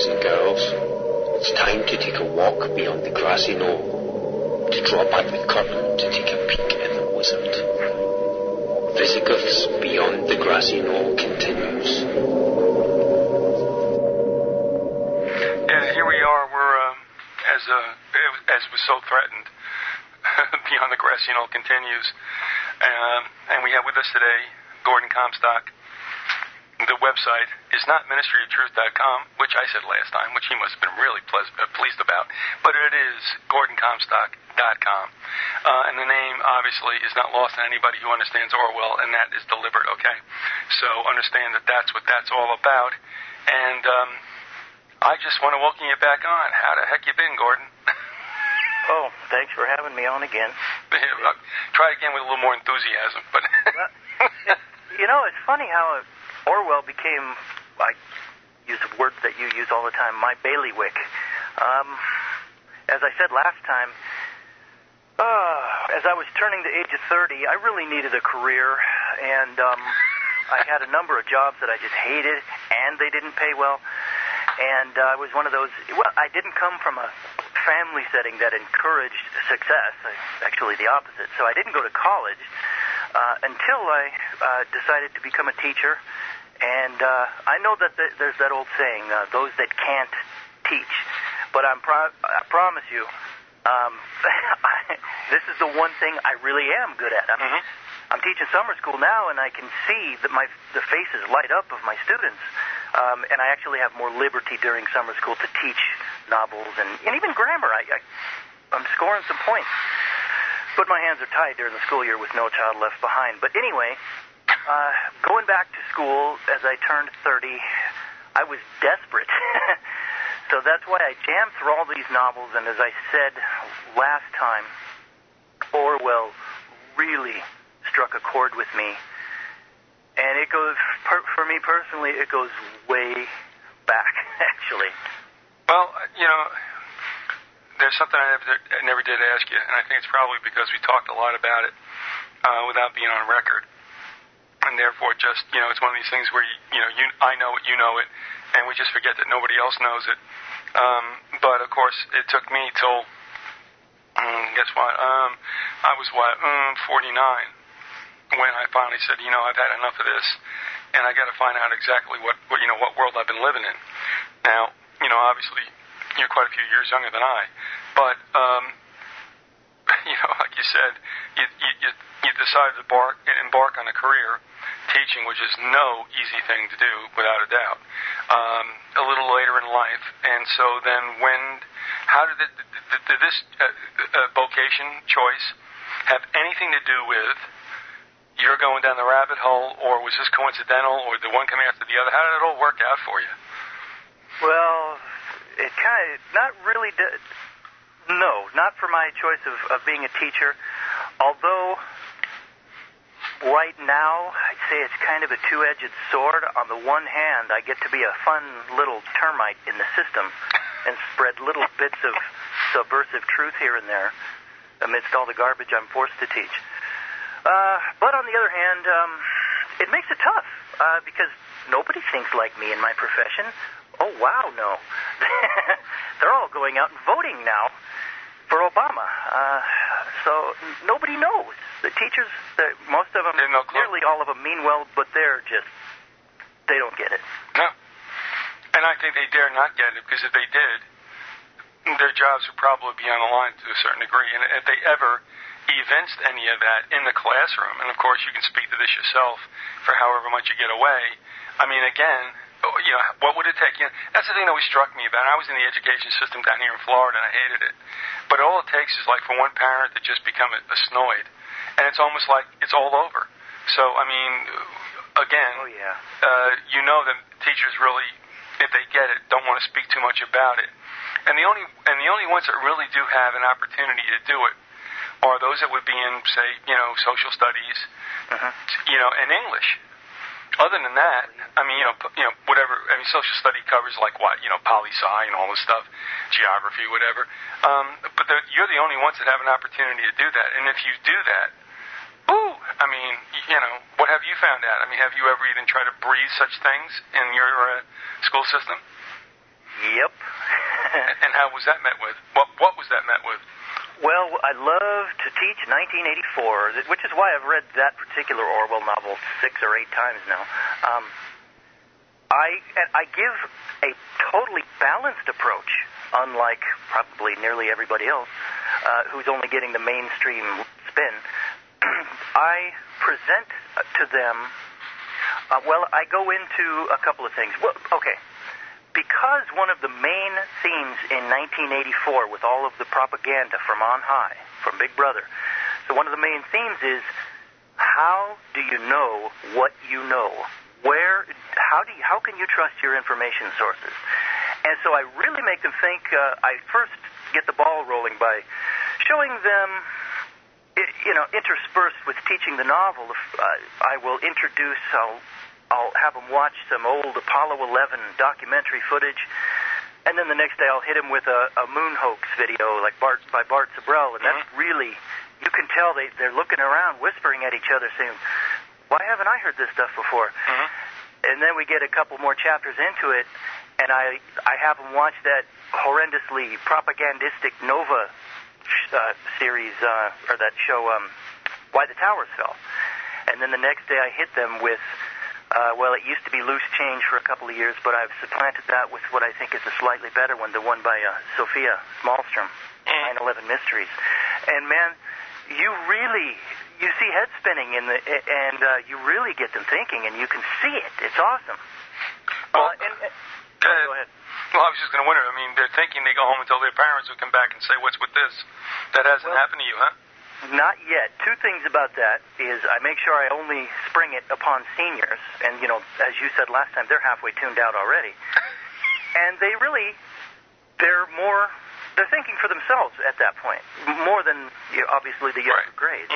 boys and girls. It's time to take a walk beyond the grassy knoll, to draw back the curtain to take a peek at the wizard. Vyzygoth's Beyond the Grassy Knoll continues. Yeah, here we are. We're, as was so threatened, Beyond the Grassy Knoll continues. And we have with us today Gordon Comstock. The website is not ministryoftruth.com, which I said last time, which he must have been really pleased about, but it is GordonComstock.com. And the name, obviously, is not lost on anybody who understands Orwell, and that is deliberate, okay? So understand that that's what that's all about. And I just want to welcome you back on. How the heck you been, Gordon? Oh, thanks for having me on again. Try again with a little more enthusiasm. But you know, it's funny how Orwell became, I use words that you use all the time, my bailiwick. As I said last time, as I was turning the age of 30, I really needed a career, and I had a number of jobs that I just hated, and they didn't pay well. And I was one of those, well, I didn't come from a family setting that encouraged success, actually the opposite. So I didn't go to college until I decided to become a teacher. And I know that there's that old saying, those that can't teach. But I promise you, this is the one thing I really am good at. I'm teaching summer school now, and I can see that the faces light up of my students. And I actually have more liberty during summer school to teach novels and even grammar. I'm scoring some points. But my hands are tied during the school year with No Child Left Behind. But anyway, going back to school as I turned 30, I was desperate. So that's why I jammed through all these novels. And as I said last time, Orwell really struck a chord with me. And it goes, for me personally, it goes way back, actually. Well, you know, there's something I never did ask you, and I think it's probably because we talked a lot about it without being on record. And therefore, just, you know, it's one of these things where, I know it, you know it, and we just forget that nobody else knows it. But, of course, it took me till, guess what, I was, 49. When I finally said, I've had enough of this, and I got to find out exactly what world I've been living in. Now, obviously, you're quite a few years younger than I, but, like you said, you decided to embark on a career teaching, which is no easy thing to do, without a doubt, a little later in life. And so then how did this vocation choice have anything to do with you're going down the rabbit hole, or was this coincidental, or the one coming after the other? How did it all work out for you? Well, it kind of, not really, no, not for my choice of being a teacher, although right now I'd say it's kind of a two-edged sword. On the one hand, I get to be a fun little termite in the system and spread little bits of subversive truth here and there amidst all the garbage I'm forced to teach. But on the other hand, it makes it tough, because nobody thinks like me in my profession. Oh, wow, no. They're all going out and voting now for Obama. So nobody knows. The teachers, most of them, nearly all of them mean well, but they don't get it. No. And I think they dare not get it, because if they did, their jobs would probably be on the line to a certain degree. And if they ever evinced any of that in the classroom, and of course you can speak to this yourself for however much you get away. I mean, again, what would it take? That's the thing that always struck me about it. I was in the education system down here in Florida, and I hated it. But all it takes is like for one parent to just become a snoid, and it's almost like it's all over. So, I mean, again, that teachers really, if they get it, don't want to speak too much about it. And the only ones that really do have an opportunity to do it are those that would be in, say, social studies, and English. Other than that, I mean, whatever. I mean, social study covers like what, poli-sci and all this stuff, geography, whatever. But you're the only ones that have an opportunity to do that. And if you do that, I mean, what have you found out? I mean, have you ever even tried to breathe such things in your school system? Yep. And how was that met with? What was that met with? Well, I love to teach 1984, which is why I've read that particular Orwell novel 6 or 8 times now. I give a totally balanced approach, unlike probably nearly everybody else who's only getting the mainstream spin. I present to them, I go into a couple of things. Well, okay. Because one of the main themes in 1984 with all of the propaganda from on high, from Big Brother, so one of the main themes is, how do you know what you know? How can you trust your information sources? And so I really make them think. I first get the ball rolling by showing them, interspersed with teaching the novel. I will introduce. I'll have them watch some old Apollo 11 documentary footage, and then the next day I'll hit them with a moon hoax video by Bart Sabrell, and that's really, you can tell they're looking around, whispering at each other, saying, why haven't I heard this stuff before? And then we get a couple more chapters into it, and I have them watch that horrendously propagandistic Nova series, or that show, Why the Towers Fell. And then the next day I hit them with, it used to be Loose Change for a couple of years, but I've supplanted that with what I think is a slightly better one, the one by Sophia Smallstrom, 9/11 Mysteries. And man, you see head spinning and you really get them thinking, and you can see it. It's awesome. Well, go ahead. Well, I was just going to wonder. I mean, they're thinking they go home and tell their parents who come back and say, "What's with this?" That hasn't happened to you, huh? Not yet. 2 things about that is I make sure I only spring it upon seniors, and as you said last time, they're halfway tuned out already, and they're thinking for themselves at that point, more than obviously the younger grades.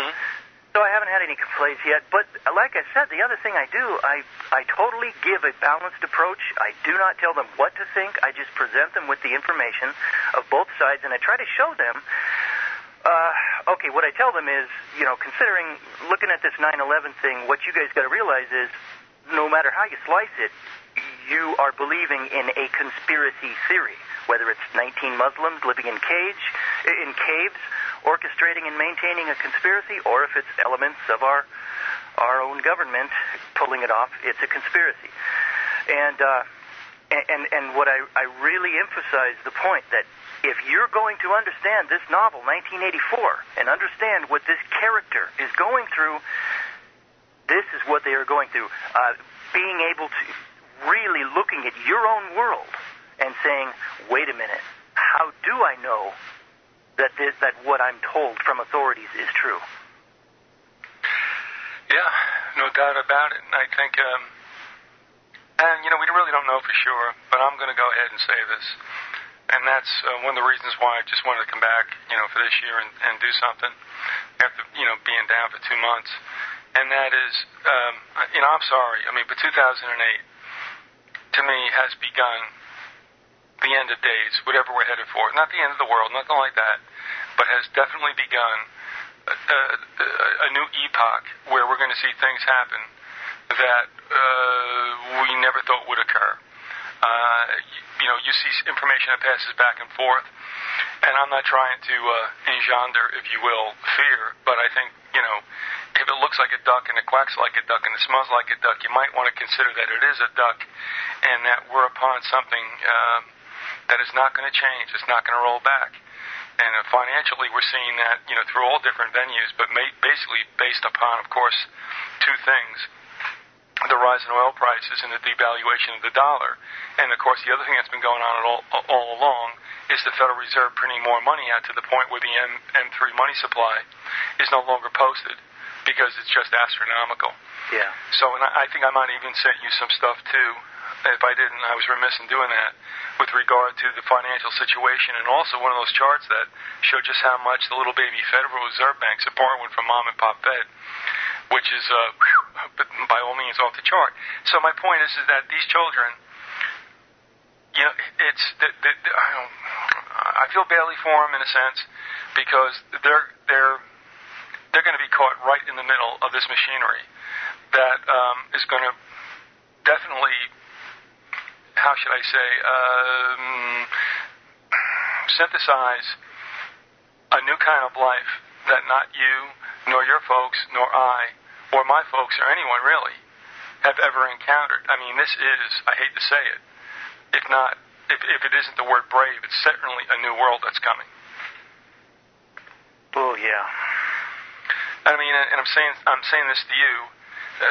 So I haven't had any complaints yet, but like I said, the other thing I do, I totally give a balanced approach. I do not tell them what to think. I just present them with the information of both sides, and I try to show them, what I tell them is, looking at this 9/11 thing, what you guys got to realize is, no matter how you slice it, you are believing in a conspiracy theory, whether it's 19 Muslims living in caves, orchestrating and maintaining a conspiracy, or if it's elements of our own government pulling it off, it's a conspiracy. And what I really emphasize the point that if you're going to understand this novel, 1984, and understand what this character is going through, this is what they are going through. Being able to really looking at your own world and saying, wait a minute, how do I know that what I'm told from authorities is true? Yeah, no doubt about it. And I think, we really don't know for sure, but I'm going to go ahead and say this. And that's one of the reasons why I just wanted to come back, for this year and do something after, being down for 2 months. And that is, I'm sorry. I mean, but 2008, to me, has begun the end of days, whatever we're headed for. Not the end of the world, nothing like that, but has definitely begun a new epoch where we're going to see things happen that we never thought would occur. You see information that passes back and forth, and I'm not trying to engender, if you will, fear, but I think, if it looks like a duck and it quacks like a duck and it smells like a duck, you might want to consider that it is a duck and that we're upon something that is not going to change. It's not going to roll back. And financially, we're seeing that, through all different venues, but basically based upon, of course, 2 things. The rise in oil prices and the devaluation of the dollar. And, of course, the other thing that's been going on all along is the Federal Reserve printing more money out to the point where the M3 money supply is no longer posted because it's just astronomical. Yeah. So, and I think I might even sent you some stuff, too. If I didn't, I was remiss in doing that with regard to the financial situation, and also one of those charts that show just how much the little baby Federal Reserve banks are borrowing from mom and pop Fed, which is by all means off the chart. So my point is that these children, I feel badly for them in a sense because they're going to be caught right in the middle of this machinery that is going to definitely how should I say, synthesize a new kind of life that not you, nor your folks, nor I, or my folks, or anyone really, have ever encountered. I mean, this is, I hate to say it, if it isn't the word brave, it's certainly a new world that's coming. Oh, yeah. I mean, and I'm saying this to you,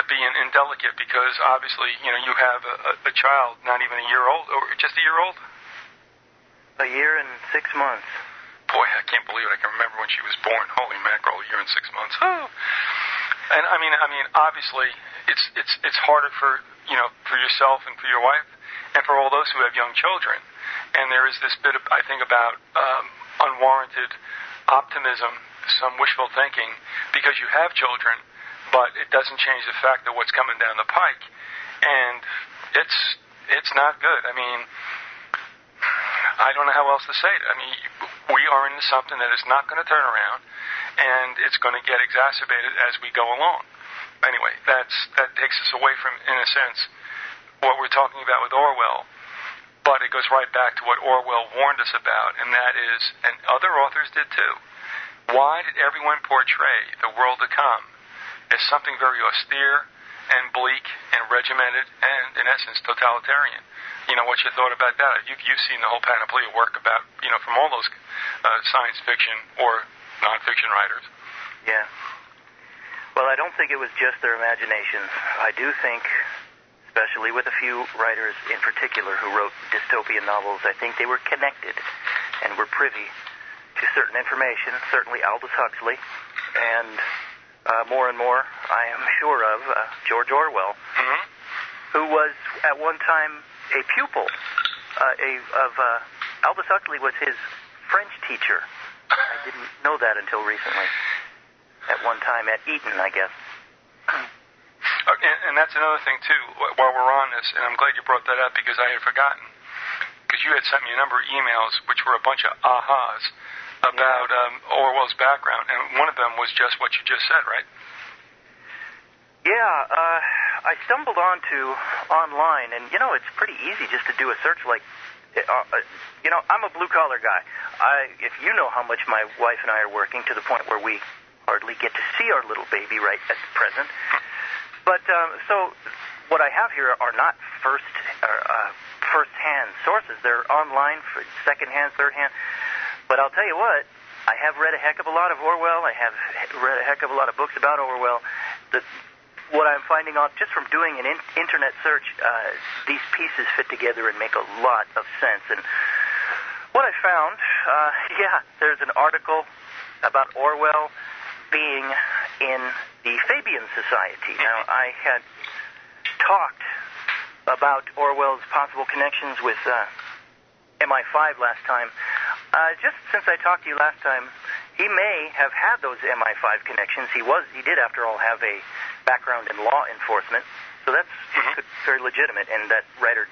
being indelicate, because obviously, you have a child, not even a year old, or just a year old? A year and 6 months. Boy, I can't believe it. I can remember when she was born. Holy mackerel, a year and 6 months. Oh. And I mean, obviously, it's harder for yourself and for your wife, and for all those who have young children. And there is this bit, I think, about unwarranted optimism, some wishful thinking, because you have children, but it doesn't change the fact that what's coming down the pike, and it's not good. I mean, I don't know how else to say it. I mean, we are into something that is not going to turn around, and it's going to get exacerbated as we go along. Anyway, that takes us away from, in a sense, what we're talking about with Orwell, but it goes right back to what Orwell warned us about, and that is, and other authors did too, why did everyone portray the world to come as something very austere and bleak and regimented and, in essence, totalitarian? What you thought about that? You've seen the whole panoply of work about, from all those science fiction or nonfiction writers. Yeah. Well, I don't think it was just their imaginations. I do think, especially with a few writers in particular who wrote dystopian novels, I think they were connected and were privy to certain information, certainly Aldous Huxley, and more and more, I am sure of, George Orwell, who was at one time a pupil of Aldous Huxley was his French teacher. I didn't know that until recently. At one time at Eton, I guess. And that's another thing, too, while we're on this, and I'm glad you brought that up because I had forgotten. Because you had sent me a number of emails, which were a bunch of ahas about Orwell's background, and one of them was just what you just said, right? Yeah, I stumbled onto online, and, it's pretty easy just to do a search like, I'm a blue-collar guy. If you know how much my wife and I are working to the point where we hardly get to see our little baby right at present. But, so, what I have here are not first-hand sources. They're online, for second-hand, third-hand. But I'll tell you what, I have read a heck of a lot of Orwell. I have read a heck of a lot of books about Orwell. What I'm finding out just from doing an internet search, these pieces fit together and make a lot of sense. And what I found, there's an article about Orwell being in the Fabian Society. Now, I had talked about Orwell's possible connections with MI5 last time. Just since I talked to you last time, he may have had those MI5 connections. He did, after all, have a background in law enforcement, so that's very legitimate, and that writer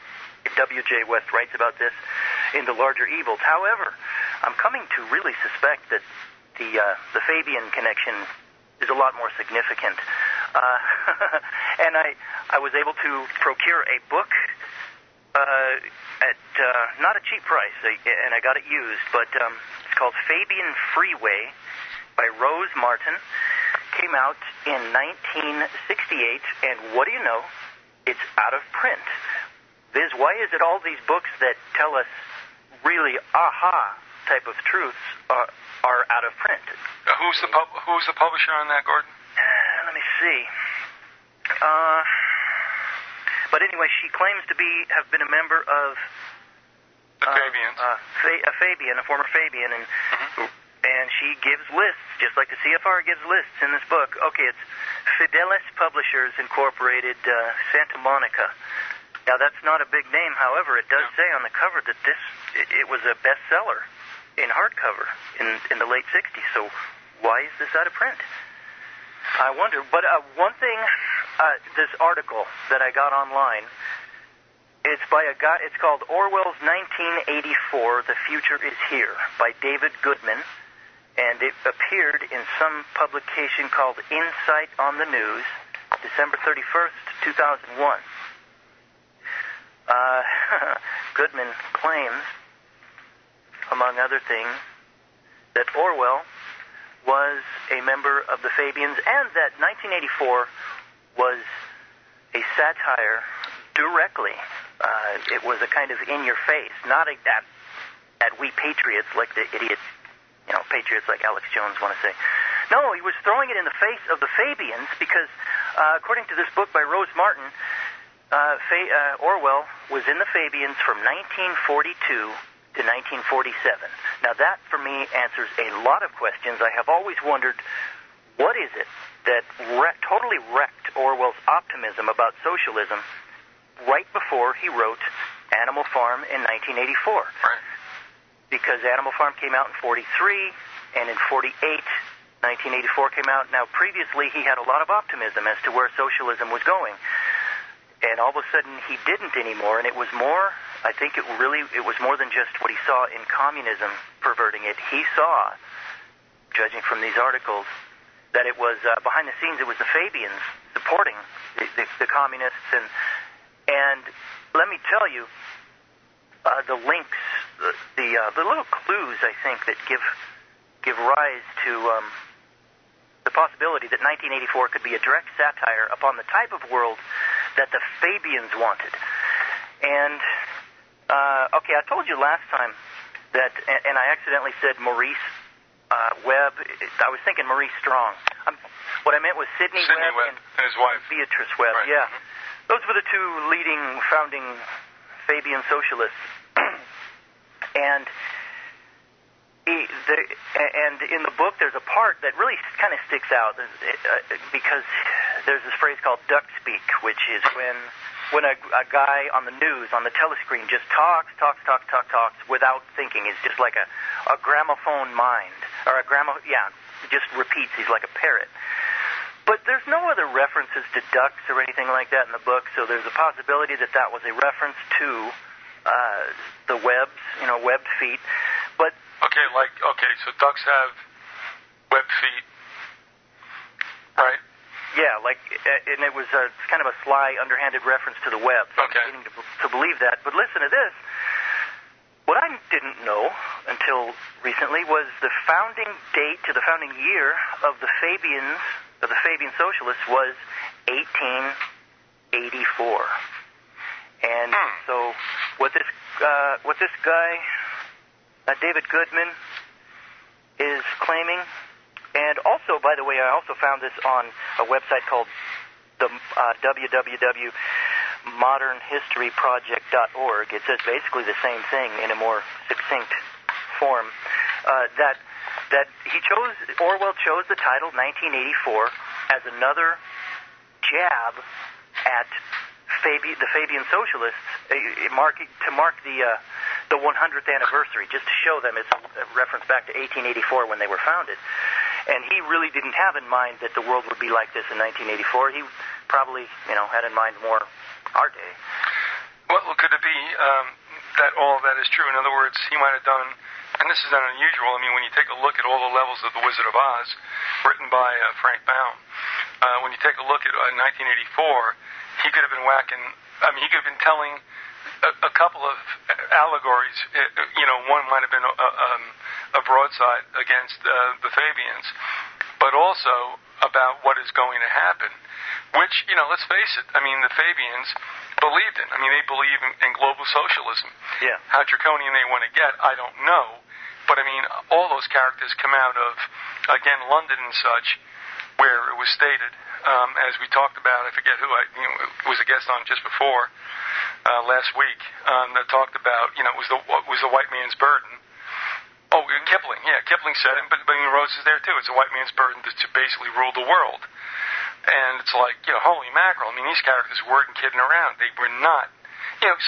W.J. West writes about this in The Larger Evils. However, I'm coming to really suspect that the Fabian connection is a lot more significant. And I was able to procure a book at not a cheap price, and I got it used, but it's called Fabian Freeway by Rose Martin. Came out in 1968, and what do you know? It's out of print. Viz, why is it all these books that tell us really aha type of truths are out of print? Who's the publisher on that, Gordon? Let me see. But anyway, she claims to have been a member of the Fabians. A Fabian, a former Fabian, and she gives lists, just like the CFR gives lists in this book. Okay, it's Fidelis Publishers Incorporated, Santa Monica. Now, that's not a big name. However, it does say on the cover that it was a bestseller in hardcover in the late 60s. So why is this out of print? I wonder. But one thing, this article that I got online, it's by a guy. It's called Orwell's 1984, The Future is Here, by David Goodman. And it appeared in some publication called Insight on the News, December 31st, 2001. Goodman claims, among other things, that Orwell was a member of the Fabians and that 1984 was a satire directly. It was a kind of in-your-face, not at we patriots like the idiots, patriots like Alex Jones want to say. No, he was throwing it in the face of the Fabians because, according to this book by Rose Martin, Orwell was in the Fabians from 1942 to 1947. Now that, for me, answers a lot of questions. I have always wondered, what is it that totally wrecked Orwell's optimism about socialism right before he wrote Animal Farm in 1984? Right. Because Animal Farm came out in 43, and in 48, 1984 came out. Now, previously, he had a lot of optimism as to where socialism was going. And all of a sudden, he didn't anymore, and it was more, I think it was more than just what he saw in communism perverting it. He saw, judging from these articles, that it was, behind the scenes, it was the Fabians supporting the communists. And let me tell you, the links, the little clues, I think, that give rise to the possibility that 1984 could be a direct satire upon the type of world that the Fabians wanted. And, okay, I told you last time that, and I accidentally said Maurice Webb. I was thinking Maurice Strong. What I meant was Sidney Webb and his wife. Beatrice Webb, right. Yeah. Those were the two leading founding Fabian socialists. And in the book, there's a part that really kind of sticks out because there's this phrase called duck speak, which is when a guy on the news, on the telescreen, just talks without thinking. It's just like a gramophone mind, or just repeats. He's like a parrot. But there's no other references to ducks or anything like that in the book, so there's a possibility that was a reference to the webs, webbed feet. But so ducks have webbed feet, right? Yeah, and it was kind of a sly, underhanded reference to the web. So okay. I'm beginning to believe that. But listen to this. What I didn't know until recently was the founding date to the founding year of the Fabian Socialists was 1884. And so what this guy, David Goodman, is claiming. And also, by the way, I also found this on a website called the www.modernhistoryproject.org. It says basically the same thing in a more succinct form. That Orwell chose the title 1984 as another jab at the Fabian Socialists, to mark the 100th anniversary, just to show them it's a reference back to 1884 when they were founded. And he really didn't have in mind that the world would be like this in 1984. He probably, had in mind more our day. Well, could it be that all of that is true? In other words, he might have done, and this is not unusual, when you take a look at all the levels of The Wizard of Oz, written by Frank Baum, when you take a look at 1984, he could have been he could have been telling a couple of allegories. One might have been a broadside against the Fabians, but also about what is going to happen, which, let's face it, the Fabians believed in. They believe in global socialism. Yeah. How draconian they want to get, I don't know, but all those characters come out of, again, London and such, where it was stated, as we talked about, I forget who was a guest on just before, last week, that talked about, it was the white man's burden. Oh, Kipling. Yeah, Kipling said it, but Rose is there too. It's a white man's burden to basically rule the world. And it's like, holy mackerel. These characters weren't kidding around. They were not.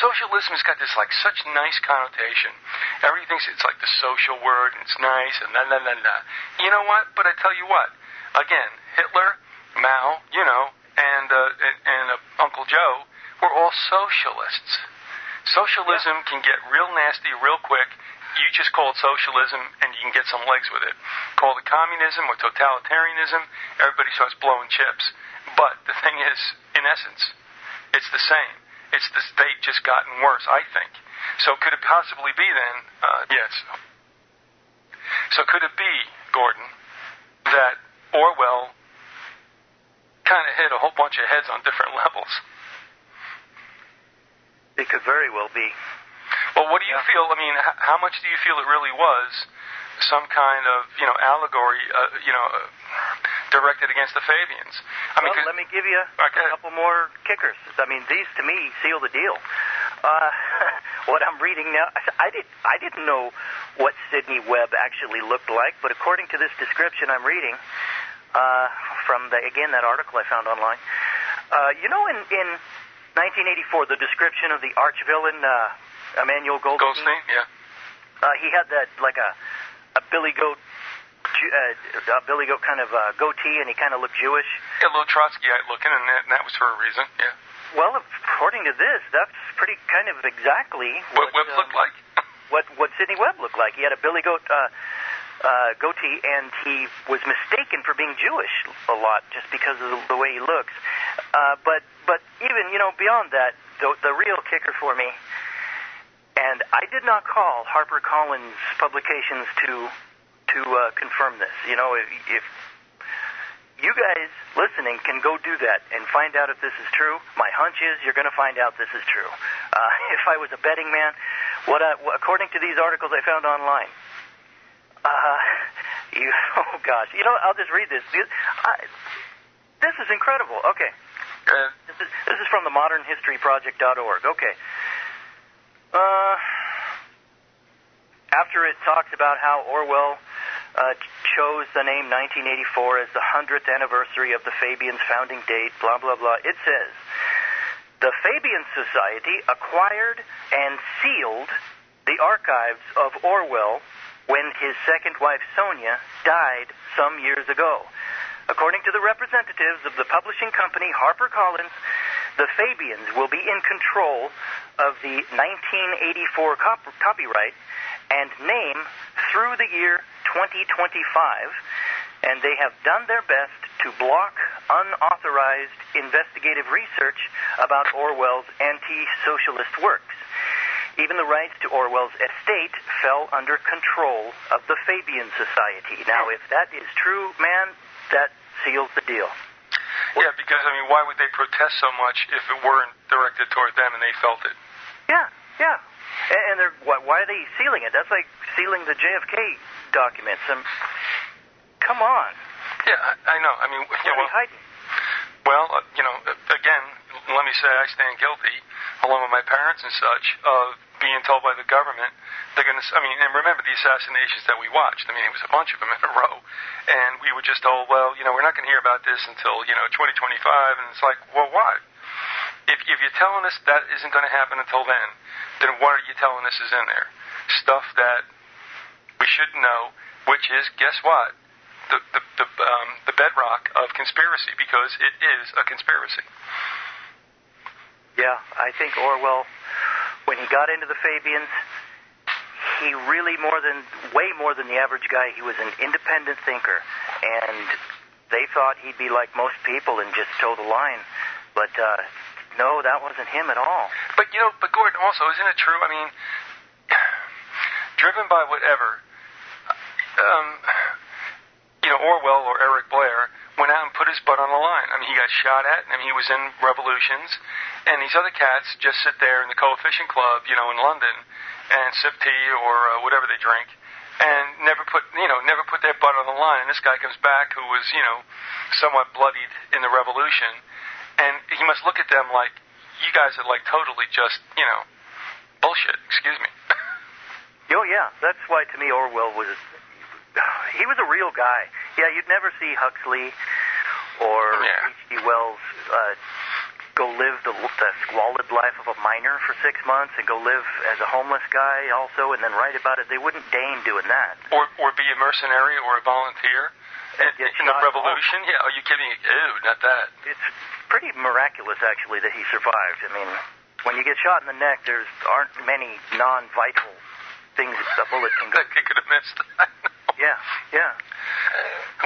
Socialism has got this such nice connotation. Everything's, it's like the social word, and it's nice, and nah. You know what? But I tell you what. Again, Hitler, Mao, and Uncle Joe were all socialists. Socialism can get real nasty real quick. You just call it socialism, and you can get some legs with it. Call it communism or totalitarianism, everybody starts blowing chips. But the thing is, in essence, it's the same. it's the state just gotten worse, I think. So could it possibly be then, yes. So could it be, Gordon, that Orwell kind of hit a whole bunch of heads on different levels? It could very well be. Well, what do you feel? I mean, how much do you feel it really was some kind of, allegory, directed against the Fabians? I mean, let me give you a couple more kickers. I mean, these to me seal the deal. What I'm reading now, I didn't know what Sidney Webb actually looked like, but according to this description I'm reading from that article I found online, in 1984, the description of the arch villain Emmanuel Goldstein. Yeah. He had that like a Billy Goat kind of goatee, and he kind of looked Jewish. Yeah, a little Trotskyite looking, and that was for a reason. Yeah. Well, according to this, that's pretty kind of exactly what Webb looked like. what Sidney Webb looked like. He had a Billy Goat goatee, and he was mistaken for being Jewish a lot just because of the way he looks. But even beyond that, the real kicker for me, and I did not call HarperCollins Publications to confirm this. If you guys listening can go do that and find out if this is true, my hunch is you're going to find out this is true. If I was a betting man, according to these articles I found online, oh gosh, I'll just read this. This is incredible. Okay, this is from the modernhistoryproject.org. Okay. After it talks about how Orwell chose the name 1984 as the 100th anniversary of the Fabians' founding date, blah, blah, blah, it says, the Fabian Society acquired and sealed the archives of Orwell when his second wife, Sonia, died some years ago. According to the representatives of the publishing company HarperCollins, the Fabians will be in control of the 1984 copyright and name through the year 2025, and they have done their best to block unauthorized investigative research about Orwell's anti-socialist works. Even the rights to Orwell's estate fell under control of the Fabian Society. Now, if that is true, man, that seals the deal. Yeah, because, why would they protest so much if it weren't directed toward them and they felt it? Yeah. And why are they sealing it? That's like sealing the JFK documents. Come on. Yeah, I know. Again, let me say I stand guilty, along with my parents and such, of being told by the government they're going to, and remember the assassinations that we watched. It was a bunch of them in a row. And we were just told, well, we're not going to hear about this until, 2025. And it's like, well, why? If you're telling us that isn't going to happen until then what are you telling us is in there? Stuff that we should know, which is, guess what? The bedrock of conspiracy, because it is a conspiracy. Yeah, I think Orwell, when he got into the Fabians, he really way more than the average guy, he was an independent thinker, and they thought he'd be like most people and just toe the line, but no, that wasn't him at all. But Gordon, also, isn't it true? Driven by whatever, Orwell or Eric Blair went out and put his butt on the line. He got shot at, he was in revolutions, and these other cats just sit there in the Coefficient Club, in London, and sip tea or whatever they drink, and never put their butt on the line. And this guy comes back who was, somewhat bloodied in the revolution, and he must look at them like, you guys are like totally just, bullshit. Excuse me. Oh yeah, that's why to me Orwell was a real guy. Yeah, you'd never see Huxley or H.G. Wells go live the squalid life of a miner for 6 months and go live as a homeless guy also and then write about it. They wouldn't deign doing that. Or be a mercenary or a volunteer in the revolution. Yeah, are you kidding? Ew, not that. It's pretty miraculous, actually, that he survived. When you get shot in the neck, aren't many non-vital things a bullet can go. He could have missed. Yeah.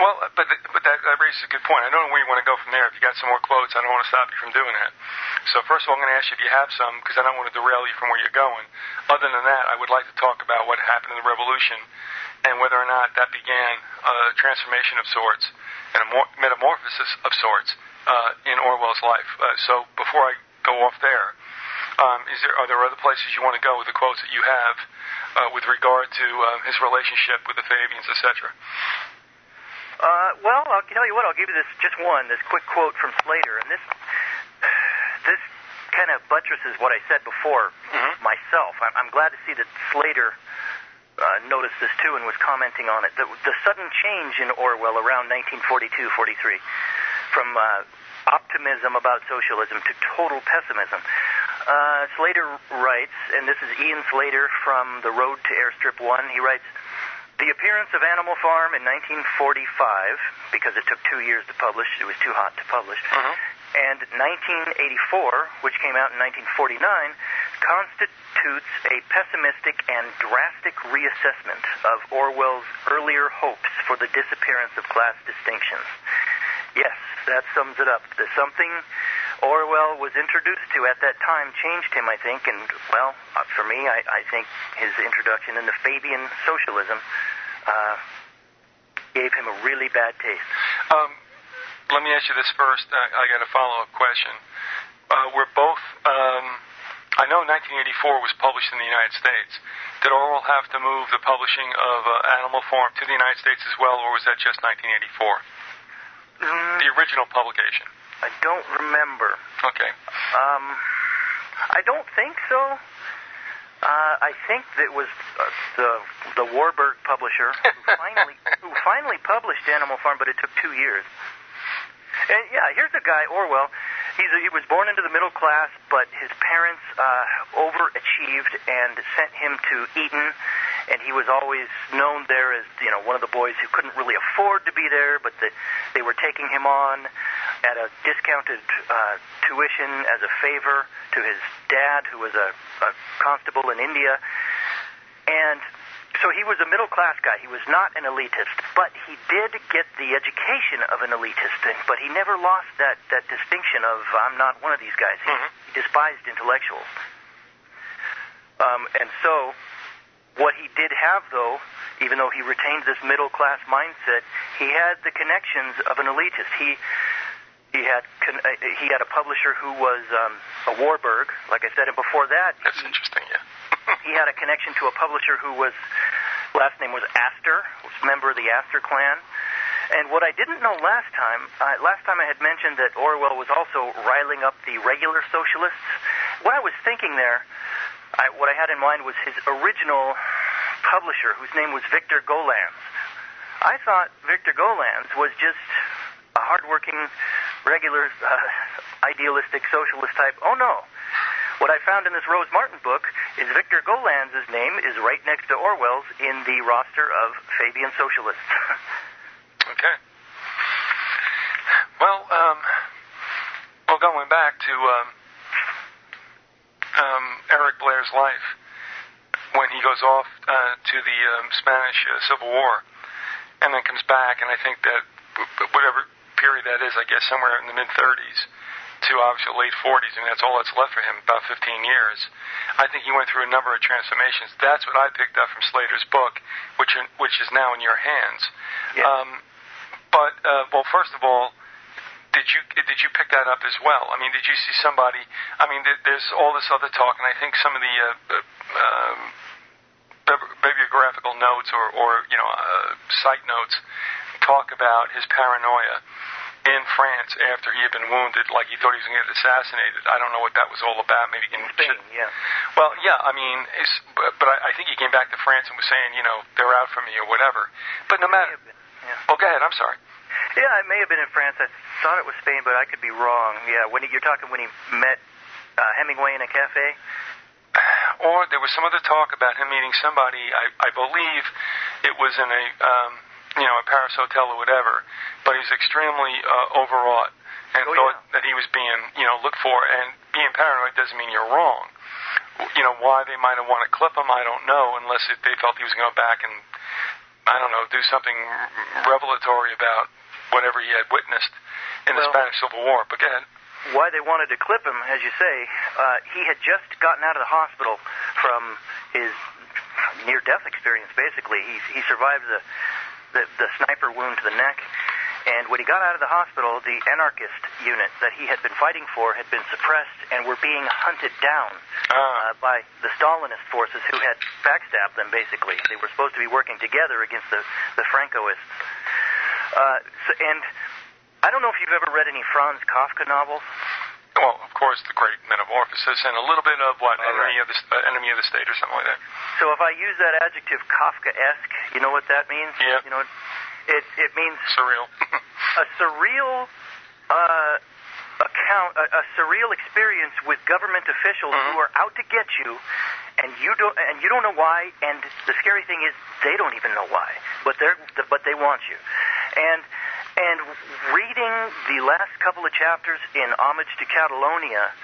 Well, but that raises a good point. I don't know where you want to go from there. If you got some more quotes, I don't want to stop you from doing that. So first of all, I'm going to ask you if you have some, because I don't want to derail you from where you're going. Other than that, I would like to talk about what happened in the Revolution and whether or not that began a transformation of sorts and a metamorphosis of sorts in Orwell's life. So before I go off there, are there other places you want to go with the quotes that you have with regard to his relationship with the Fabians, etc.? Well, I'll tell you what. I'll give you this quick quote from Slater, and this kind of buttresses what I said before myself. I'm glad to see that Slater noticed this too and was commenting on it. The sudden change in Orwell around 1942-43, from optimism about socialism to total pessimism. Slater writes, and this is Ian Slater from The Road to Airstrip 1, he writes, "The appearance of Animal Farm in 1945, because it took 2 years to publish, it was too hot to publish, and 1984, which came out in 1949, constitutes a pessimistic and drastic reassessment of Orwell's earlier hopes for the disappearance of class distinctions." Yes, that sums it up. The something Orwell was introduced to at that time changed him, I think, and, well, for me, I think his introduction into Fabian socialism gave him a really bad taste. Let me ask you this first. I got a follow-up question. We're both, I know 1984 was published in the United States. Did Orwell have to move the publishing of Animal Farm to the United States as well, or was that just 1984? The original publication. I don't remember. Okay. I don't think so. I think it was the Warburg publisher who finally published Animal Farm, but it took 2 years. And yeah, here's a guy, Orwell. He was born into the middle class, but his parents overachieved and sent him to Eton, and he was always known there as, one of the boys who couldn't really afford to be there, but they were taking him on at a discounted tuition as a favor to his dad, who was a constable in India. And so he was a middle-class guy. He was not an elitist, but he did get the education of an elitist, but he never lost that distinction of, I'm not one of these guys. He despised intellectuals. And so what he did have, though, even though he retained this middle-class mindset, he had the connections of an elitist. He had a publisher who was a Warburg, like I said, and before that... That's interesting, yeah. He had a connection to a publisher who was, last name was Astor, was a member of the Astor clan. And what I didn't know last time I had mentioned that Orwell was also riling up the regular socialists. What I was thinking there, what I had in mind was his original publisher, whose name was Victor Gollancz. I thought Victor Gollancz was just a hardworking, regular, idealistic socialist type. Oh, no. What I found in this Rose Martin book is Victor Gollancz's name is right next to Orwell's in the roster of Fabian socialists. Okay. Well, going back to Eric Blair's life, when he goes off to the Spanish Civil War and then comes back, and I think that whatever period that is, I guess somewhere in the mid-30s, to obviously late 40s, and that's all that's left for him, about 15 years. I think he went through a number of transformations. That's what I picked up from Slater's book, which is now in your hands. Yeah. Well, first of all, did you pick that up as well? I mean, did you see somebody? I mean, there's all this other talk, and I think some of the bibliographical notes or site notes talk about his paranoia in France after he had been wounded, like he thought he was going to get assassinated. I don't know what that was all about. Maybe in Spain, yeah. Well, yeah, I mean, but I think he came back to France and was saying, they're out for me or whatever. But no matter... Yeah. Oh, go ahead, I'm sorry. Yeah, it may have been in France. I thought it was Spain, but I could be wrong. Yeah, you're talking when he met Hemingway in a cafe? Or there was some other talk about him meeting somebody, I believe it was in a Paris hotel or whatever, but he was extremely overwrought and thought that he was being, looked for. And being paranoid doesn't mean you're wrong. Why they might have wanted to clip him, I don't know, unless if they felt he was going to go back and, I don't know, do something revelatory about whatever he had witnessed in the Spanish Civil War. But go ahead. why they wanted to clip him, as you say, he had just gotten out of the hospital from his near-death experience, basically. He survived the sniper wound to the neck, and when he got out of the hospital, the anarchist unit that he had been fighting for had been suppressed and were being hunted down by the Stalinist forces who had backstabbed them, basically. They were supposed to be working together against the Francoists. And I don't know if you've ever read any Franz Kafka novels. Well, of course, The Great Metamorphosis, and a little bit of Enemy of the State or something like that. So if I use that adjective Kafkaesque, you know what that means? Yeah. You know, it means surreal. a surreal account, a surreal experience with government officials who are out to get you, and you don't know why. And the scary thing is, they don't even know why, but they want you. And reading the last couple of chapters in Homage to Catalonia,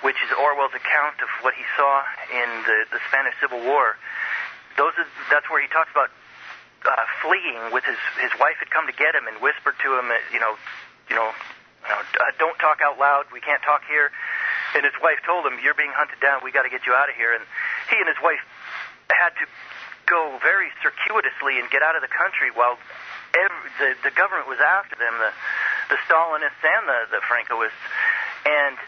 which is Orwell's account of what he saw in the Spanish Civil War, that's where he talks about fleeing with his wife had come to get him and whispered to him, don't talk out loud, we can't talk here. And his wife told him, you're being hunted down, we got to get you out of here. And he and his wife had to go very circuitously and get out of the country while the government was after them, the Stalinists and the Francoists. And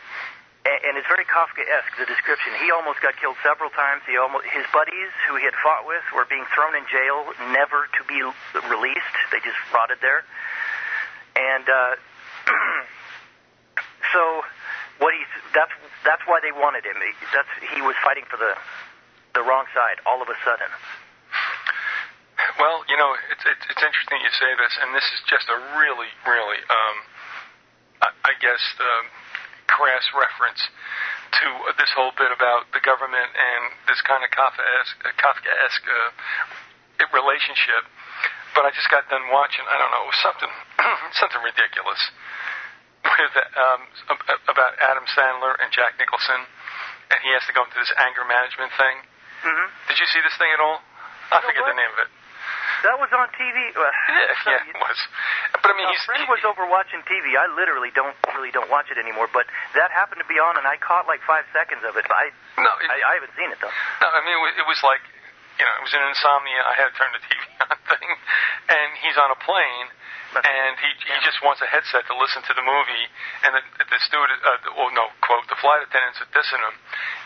it's very Kafkaesque, the description. He almost got killed several times. His buddies, who he had fought with, were being thrown in jail, never to be released. They just rotted there. And so that's why they wanted him. He was fighting for the wrong side all of a sudden. Well, it's interesting you say this, and this is just a really, really, I guess, crass reference to this whole bit about the government and this kind of Kafkaesque relationship. But I just got done watching, I don't know, it was something ridiculous with about Adam Sandler and Jack Nicholson, and he has to go into this anger management thing. Mm-hmm. Did you see this thing at all? I forget the name of it. That was on TV. Yeah, it was. But I mean, a friend was over watching TV. I literally don't watch it anymore. But that happened to be on, and I caught like 5 seconds of it. I haven't seen it though. No, I mean it was like, it was an insomnia. I had to turn the TV on thing, and he's on a plane, and he just wants a headset to listen to the movie, and the steward, the flight attendants are dissing him,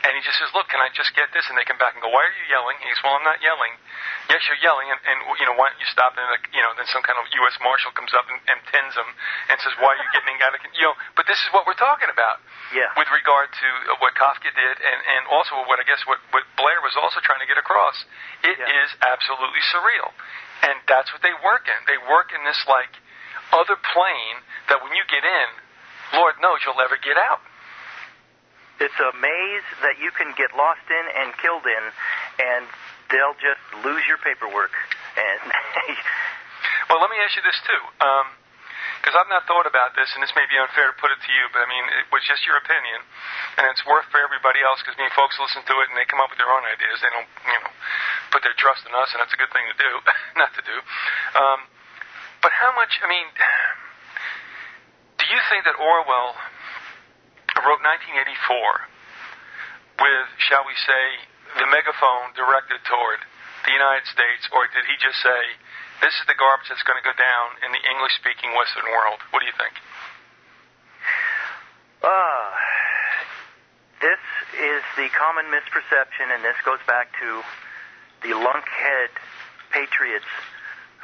and he just says, look, can I just get this? And they come back and go, why are you yelling? He goes, well, I'm not yelling. Yes, you're yelling, and why don't you stop? And then some kind of U.S. Marshal comes up and pins him and says, why are you getting out of, but this is what we're talking about. Yeah. With regard to what Kafka did, and also what Blair was also trying to get across. It is absolutely surreal. And that's what they work in. They work in this, like, other plane that when you get in, Lord knows you'll never get out. It's a maze that you can get lost in and killed in, and they'll just lose your paperwork. And well, let me ask you this, too. Because I've not thought about this, and this may be unfair to put it to you, but I mean, it was just your opinion, and it's worth for everybody else, because folks listen to it and they come up with their own ideas. They don't, put their trust in us, and that's a good thing to do, not to do. But how much, do you think that Orwell wrote 1984 with, shall we say, the megaphone directed toward the United States, or did he just say, this is the garbage that's going to go down in the English-speaking Western world? What do you think? This is the common misperception, and this goes back to the lunkhead patriots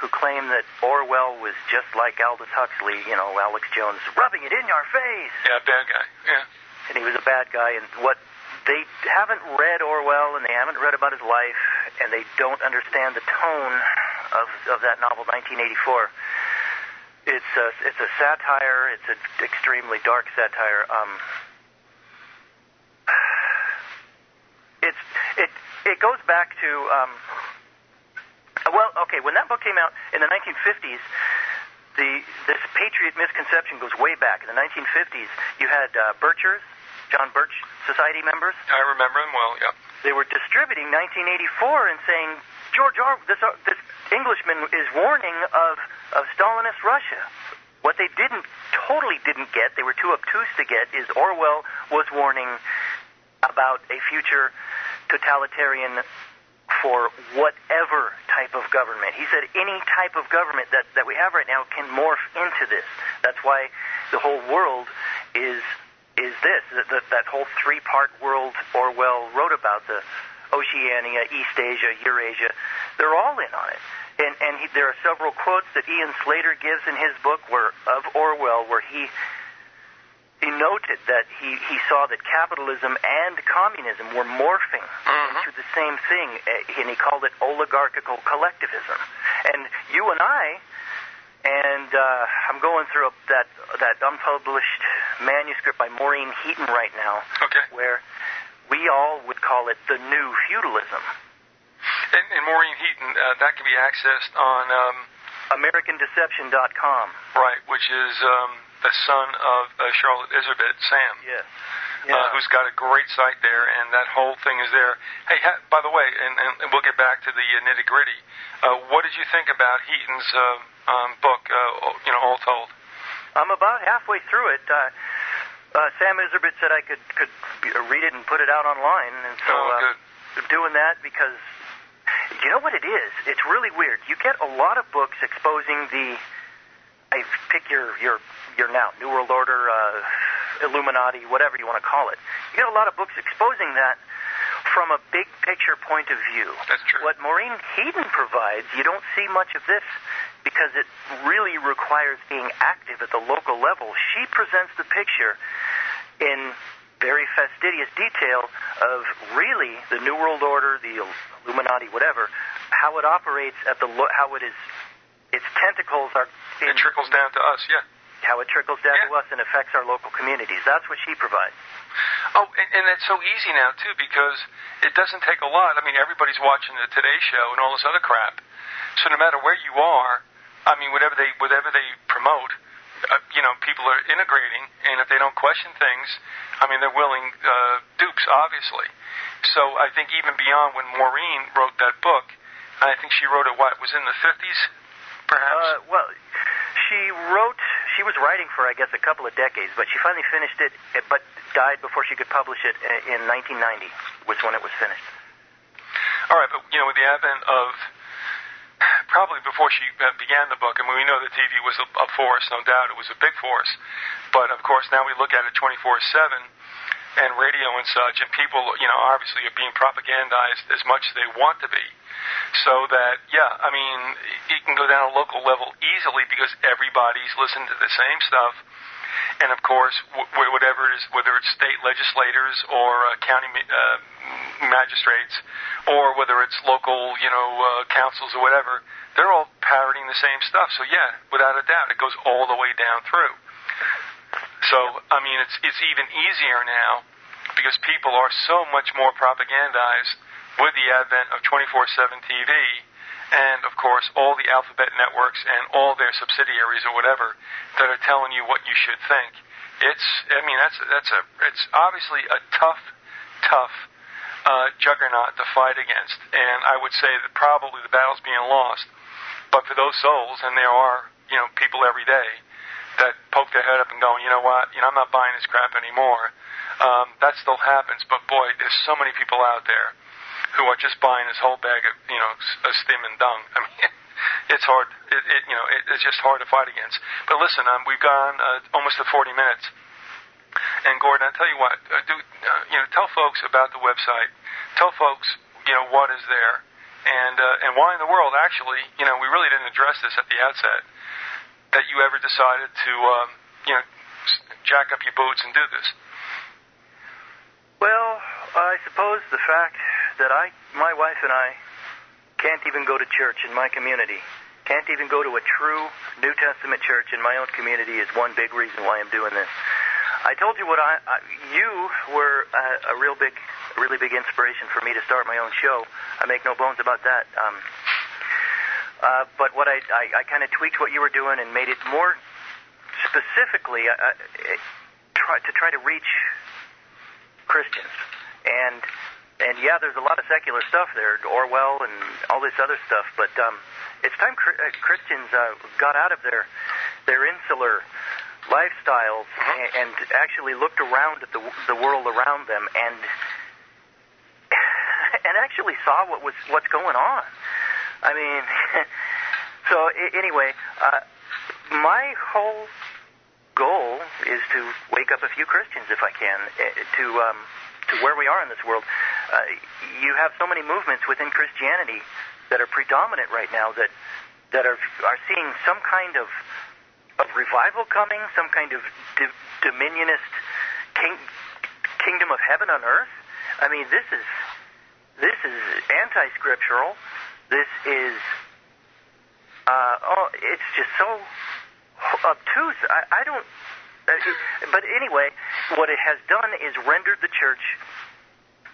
who claim that Orwell was just like Aldous Huxley, Alex Jones, rubbing it in your face. Yeah, bad guy, yeah. And he was a bad guy, and what they haven't read Orwell, and they haven't read about his life, and they don't understand the tone of that novel, 1984. It's a satire. It's an extremely dark satire. It goes back to when that book came out in the 1950s, this patriot misconception goes way back. In the 1950s, you had Birchers, John Birch Society members. I remember them well, yeah. They were distributing 1984 and saying, George Orwell, this Englishman is warning of Stalinist Russia. What they totally didn't get, they were too obtuse to get, is Orwell was warning about a future totalitarian for whatever type of government. He said any type of government that we have right now can morph into this. That's why the whole world is this. That whole three-part world Orwell wrote about, the Oceania, East Asia, Eurasia, they're all in on it. And there are several quotes that Ian Slater gives in his book of Orwell where he noted that he saw that capitalism and communism were morphing into the same thing, and he called it oligarchical collectivism. And you and I, and I'm going through that unpublished manuscript by Maureen Heaton right now, where we all would call it the new feudalism. And Maureen Heaton, that can be accessed on AmericanDeception.com. Right, which is the son of Charlotte Iserbyt, Sam. Yes. Who's got a great site there, and that whole thing is there. Hey, by the way, and we'll get back to the nitty-gritty, what did you think about Heaton's book, all told? I'm about halfway through it. Sam Iserbyt said I could read it and put it out online, and so I'm doing that because you know what it is? It's really weird. You get a lot of books exposing pick your now New World Order, Illuminati, whatever you want to call it. You get a lot of books exposing that from a big picture point of view. That's true. What Maureen Heaton provides, you don't see much of this because it really requires being active at the local level. She presents the picture in very fastidious detail of really the New World Order, the Illuminati, whatever, how it operates how it is, its tentacles are... It trickles down to us, yeah. How it trickles down to us and affects our local communities. That's what she provides. Oh, and that's so easy now, too, because it doesn't take a lot. I mean, everybody's watching the Today Show and all this other crap. So no matter where you are, I mean, whatever they promote, people are integrating, and if they don't question things, I mean, they're willing dupes, obviously. So I think even beyond when Maureen wrote that book, I think she wrote it, was in the 50s, perhaps? She was writing for, I guess, a couple of decades, but she finally finished it, but died before she could publish it in 1990, was when it was finished. All right, but, with the advent of, probably before she began the book, I mean, we know that TV was a force, no doubt, it was a big force, but, of course, now we look at it 24/7, and radio and such, and people, obviously are being propagandized as much as they want to be. So that, I mean, it can go down a local level easily because everybody's listening to the same stuff. And, of course, whatever it is, whether it's state legislators or county magistrates or whether it's local, councils or whatever, they're all parroting the same stuff. So, without a doubt, it goes all the way down through. So, I mean, it's even easier now because people are so much more propagandized with the advent of 24/7 TV and, of course, all the alphabet networks and all their subsidiaries or whatever that are telling you what you should think. It's obviously a tough juggernaut to fight against, and I would say that probably the battle's being lost. But for those souls, and there are, people every day that poke their head up and go, you know what, I'm not buying this crap anymore. That still happens, but boy, there's so many people out there who are just buying this whole bag of, stim and dung. I mean, it's hard. It's just hard to fight against. But listen, we've gone almost to 40 minutes. And Gordon, I tell you what, tell folks about the website. Tell folks, what is there, and why in the world, actually, we really didn't address this at the outset, that you ever decided to, jack up your boots and do this. Well, I suppose the fact that my wife and I can't even go to church in my community, can't even go to a true New Testament church in my own community is one big reason why I'm doing this. I told you you were a really big inspiration for me to start my own show. I make no bones about that. But what I kind of tweaked what you were doing and made it more specifically try to reach Christians. And there's a lot of secular stuff there, Orwell and all this other stuff, but it's time Christians got out of their their insular lifestyles and actually looked around at the world around them and actually saw what's going on. I mean, so anyway, my whole goal is to wake up a few Christians, if I can, to where we are in this world. You have so many movements within Christianity that are predominant right now that are seeing some kind of revival coming, some kind of dominionist kingdom of heaven on earth. I mean, this is anti-scriptural. This is it's just so obtuse. I don't. But anyway, what it has done is rendered the church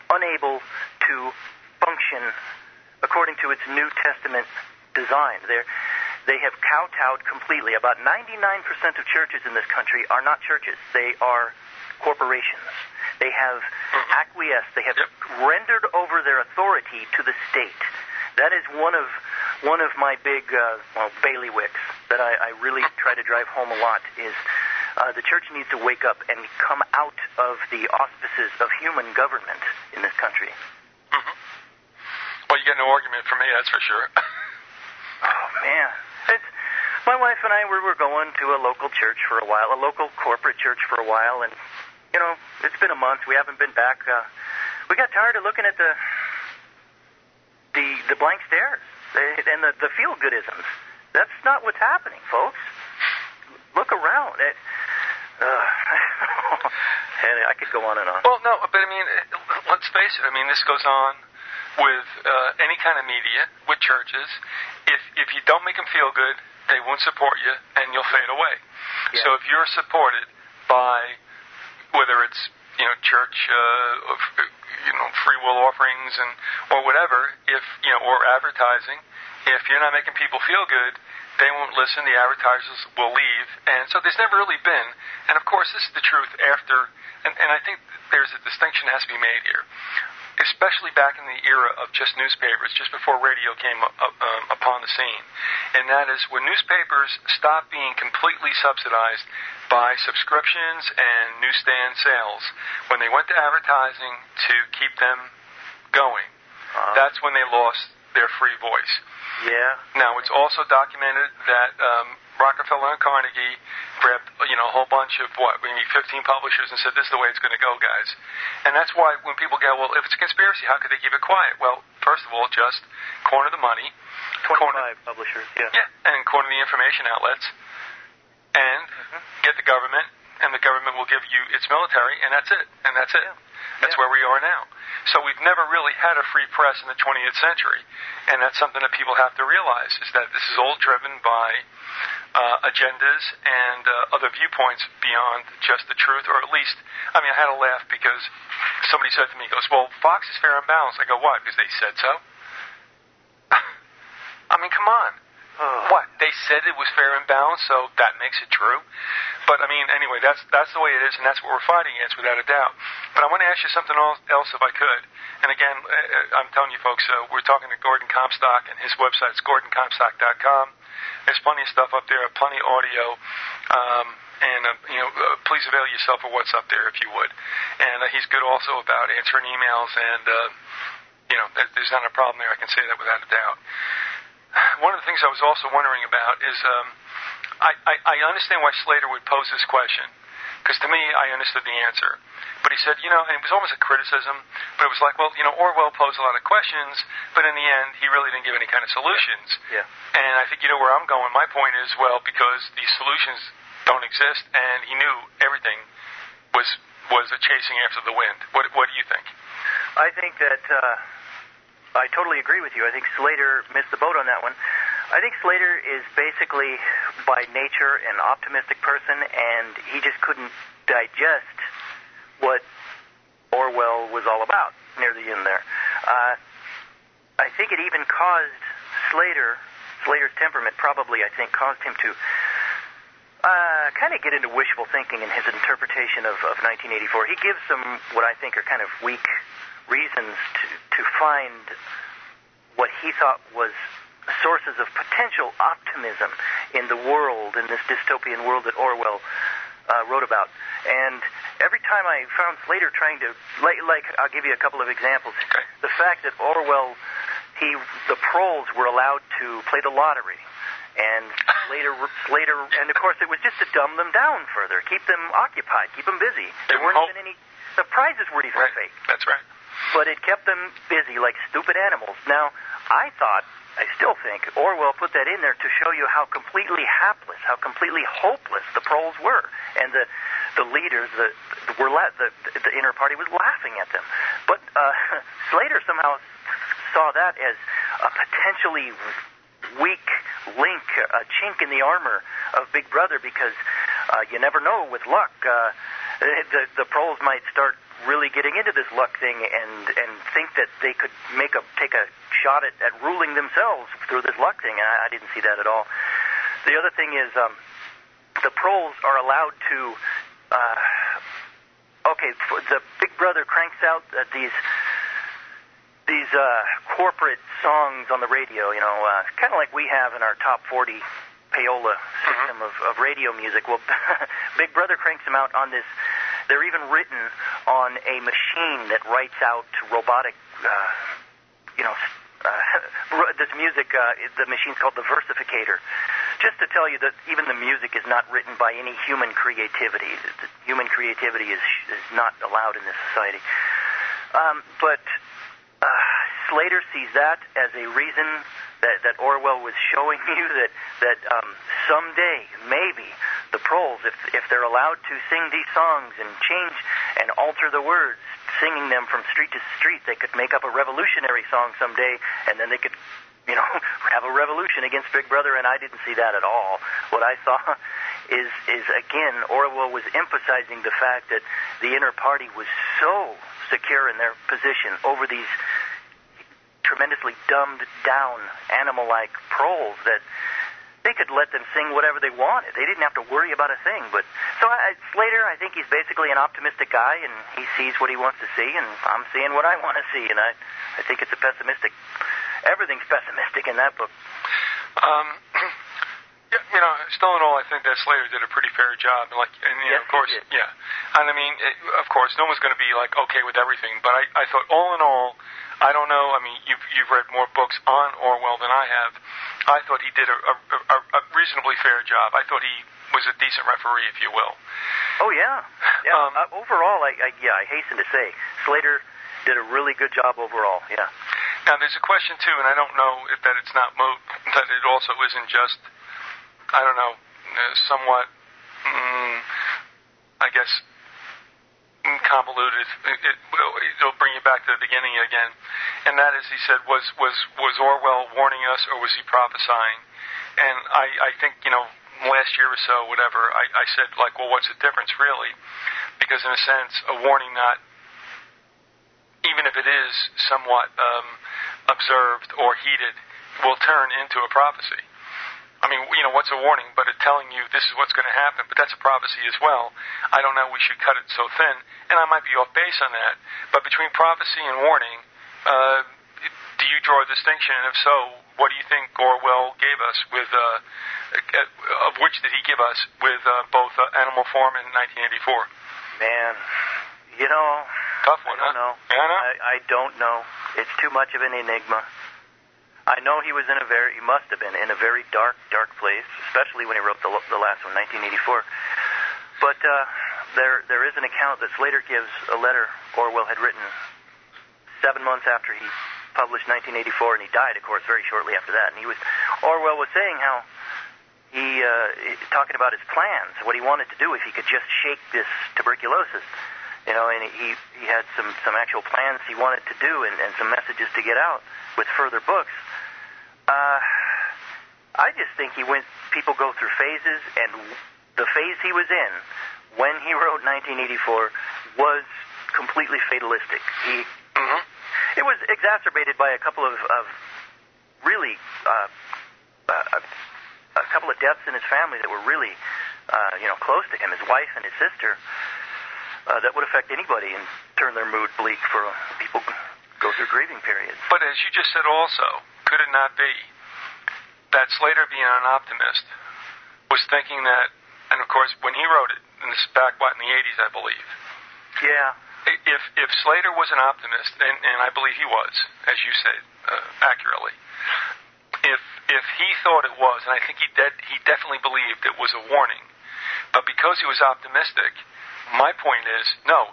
unable to function according to its New Testament design. They have kowtowed completely. About 99% of churches in this country are not churches. They are corporations. They have acquiesced. They have rendered over their authority to the state. That is one of my big bailiwicks that I really try to drive home a lot is the church needs to wake up and come out of the auspices of human government in this country. Mm-hmm. Well, you get no argument from me, that's for sure. Oh, man. My wife and I were going to a local church for a while, a local corporate church for a while, and, you know, it's been a month. We haven't been back. We got tired of looking at the blank stares and the feel-goodisms. That's not what's happening, folks. Look around. I could go on and on. Well, no, but I mean, let's face it. I mean, this goes on with any kind of media, with churches. If you don't make them feel good, they won't support you, and you'll fade away. Yeah. So if you're supported by whether it's church, free will offerings or whatever, or advertising, if you're not making people feel good, they won't listen. The advertisers will leave, and so there's never really been. And of course, this is the truth after. And I think there's a distinction that has to be made here, especially back in the era of just newspapers, just before radio came upon the scene. And that is when newspapers stopped being completely subsidized by subscriptions and newsstand sales. When they went to advertising to keep them going, that's when they lost their free voice. Yeah. Now, it's also documented that Rockefeller and Carnegie grabbed, a whole bunch of, maybe 15 publishers and said, this is the way it's going to go, guys. And that's why when people go, well, if it's a conspiracy, how could they keep it quiet? Well, first of all, just corner the money. 25 publishers, yeah. Yeah, and corner the information outlets. And get the government, and the government will give you its military, and that's it. And that's it. Yeah. That's where we are now. So we've never really had a free press in the 20th century. And that's something that people have to realize, is that this is all driven by agendas and other viewpoints beyond just the truth, or at least, I had a laugh because somebody said to me, goes, well, Fox is fair and balanced. I go, why? Because they said so? Come on. What? They said it was fair and balanced, so that makes it true? But, anyway, that's the way it is, and that's what we're fighting against, without a doubt. But I want to ask you something else, if I could. And again, I'm telling you folks, we're talking to Gordon Comstock, and his website's GordonComstock.com. There's plenty of stuff up there, plenty of audio, please avail yourself of what's up there, if you would. And he's good also about answering emails, and, there's not a problem there. I can say that without a doubt. One of the things I was also wondering about is I understand why Slater would pose this question, because to me, I understood the answer. But he said, and it was almost a criticism, but it was like, well, Orwell posed a lot of questions, but in the end, he really didn't give any kind of solutions. Yeah. And I think you know where I'm going. My point is, well, because these solutions don't exist, and he knew everything was a chasing after the wind. What do you think? I think that I totally agree with you. I think Slater missed the boat on that one. I think Slater is basically, by nature, an optimistic person, and he just couldn't digest what Orwell was all about near the end there. I think it even caused Slater's temperament probably, I think, caused him to kind of get into wishful thinking in his interpretation of 1984. He gives some, what I think are kind of weak reasons to find what he thought was sources of potential optimism in the world, in this dystopian world that Orwell wrote about. And every time I found Slater trying to, like I'll give you a couple of examples. Okay. The fact that Orwell, the proles were allowed to play the lottery. And Slater, and of course it was just to dumb them down further, keep them occupied, keep them busy. There weren't even any, the prizes were even fake. That's right. But it kept them busy like stupid animals. Now, I still think Orwell put that in there to show you how completely hapless, how completely hopeless the proles were. And the leaders, the inner party was laughing at them. But Slater somehow saw that as a potentially weak link, a chink in the armor of Big Brother, because you never know, with luck, the proles might start really getting into this luck thing and think that they could take a shot at ruling themselves through this luck thing. And I didn't see that at all. The other thing is the proles are allowed to the Big Brother cranks out these corporate songs on the radio, kind of like we have in our top 40 payola system of radio music. Well, Big Brother cranks them out on this. They're even written on a machine that writes out robotic, this music. The machine's called the versificator. Just to tell you that even the music is not written by any human creativity. Human creativity is not allowed in this society. But Slater sees that as a reason that Orwell was showing you that someday, maybe, the proles, if they're allowed to sing these songs and change and alter the words, singing them from street to street, they could make up a revolutionary song someday, and then they could, have a revolution against Big Brother, and I didn't see that at all. What I saw is again, Orwell was emphasizing the fact that the inner party was so secure in their position over these tremendously dumbed down animal-like proles that they could let them sing whatever they wanted. They didn't have to worry about a thing. But so Slater, I think he's basically an optimistic guy, and he sees what he wants to see, and I'm seeing what I want to see, and I think it's a pessimistic. Everything's pessimistic in that book. Still in all, I think that Slater did a pretty fair job. Of course, yeah. And I mean, of course, no one's going to be okay with everything. But I thought, all in all, I don't know. I mean, you've read more books on Orwell than I have. I thought he did a reasonably fair job. I thought he was a decent referee, if you will. Oh yeah. Overall, I hasten to say, Slater did a really good job overall. Yeah. Now, there's a question too, and I don't know if that it's not moot, that it also isn't just, I don't know, somewhat, I guess, convoluted. It'll bring you back to the beginning again. And that is, he said, was Orwell warning us, or was he prophesying? And I think, last year or so, whatever, I said, well, what's the difference, really? Because in a sense, a warning not, even if it is somewhat observed or heeded, will turn into a prophecy. I mean, what's a warning but it telling you this is what's going to happen? But that's a prophecy as well. I don't know, we should cut it so thin. And I might be off base on that. But between prophecy and warning, do you draw a distinction? And if so, what do you think Orwell gave us with, of which did he give us with both Animal Farm and 1984? Man, tough one, I don't know. I don't know. It's too much of an enigma. I know he must have been in a very dark place, especially when he wrote the last one, 1984. But there is an account that Slater gives a letter Orwell had written 7 months after he published 1984, and he died, of course, very shortly after that. And Orwell was saying how talking about his plans, what he wanted to do if he could just shake this tuberculosis. And he had some actual plans he wanted to do and some messages to get out with further books. I just think people go through phases, and the phase he was in when he wrote 1984 was completely fatalistic. It was exacerbated by a couple of really a couple of deaths in his family that were really close to him, his wife and his sister. That would affect anybody and turn their mood bleak for people go through grieving periods. But as you just said also, could it not be that Slater, being an optimist, was thinking that, and of course, when he wrote it, and this is back, in the 80s, I believe. Yeah. If Slater was an optimist, and I believe he was, as you said, accurately, if he thought it was, and I think he definitely believed it was a warning, but because he was optimistic, my point is, no,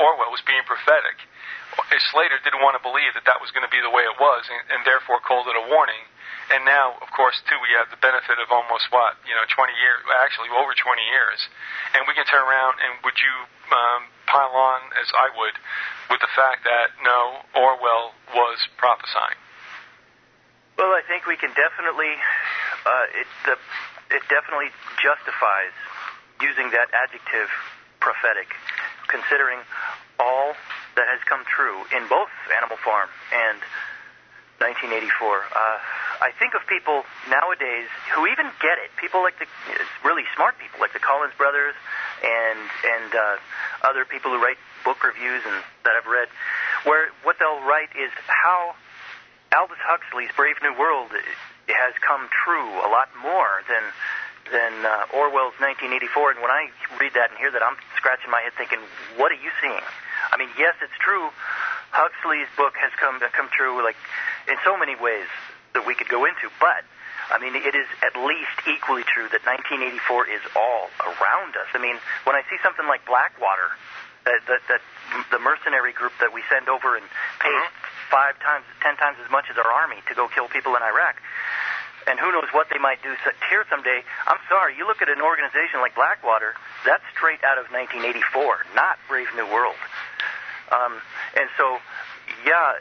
Orwell was being prophetic. Slater didn't want to believe that was going to be the way it was, and therefore called it a warning. And now, of course, too, we have the benefit of almost 20 years, actually over 20 years, and we can turn around and would you pile on, as I would, with the fact that no, Orwell was prophesying. Well, I think we can definitely, it definitely justifies using that adjective, prophetic, considering all that has come true in both Animal Farm and 1984. I think of people nowadays who even get it. People like really smart people, like the Collins brothers and other people who write book reviews and that I've read, where what they'll write is how Aldous Huxley's Brave New World has come true a lot more than Orwell's 1984. And when I read that and hear that, I'm scratching my head thinking, what are you seeing? I mean, yes, it's true. Huxley's book has come true, like in so many ways that we could go into, but I mean, it is at least equally true that 1984 is all around us. I mean, when I see something like Blackwater, that the mercenary group that we send over and pay 5 times, 10 times as much as our army to go kill people in Iraq, and who knows what they might do here someday. I'm sorry, you look at an organization like Blackwater, that's straight out of 1984, not Brave New World. And so, yeah,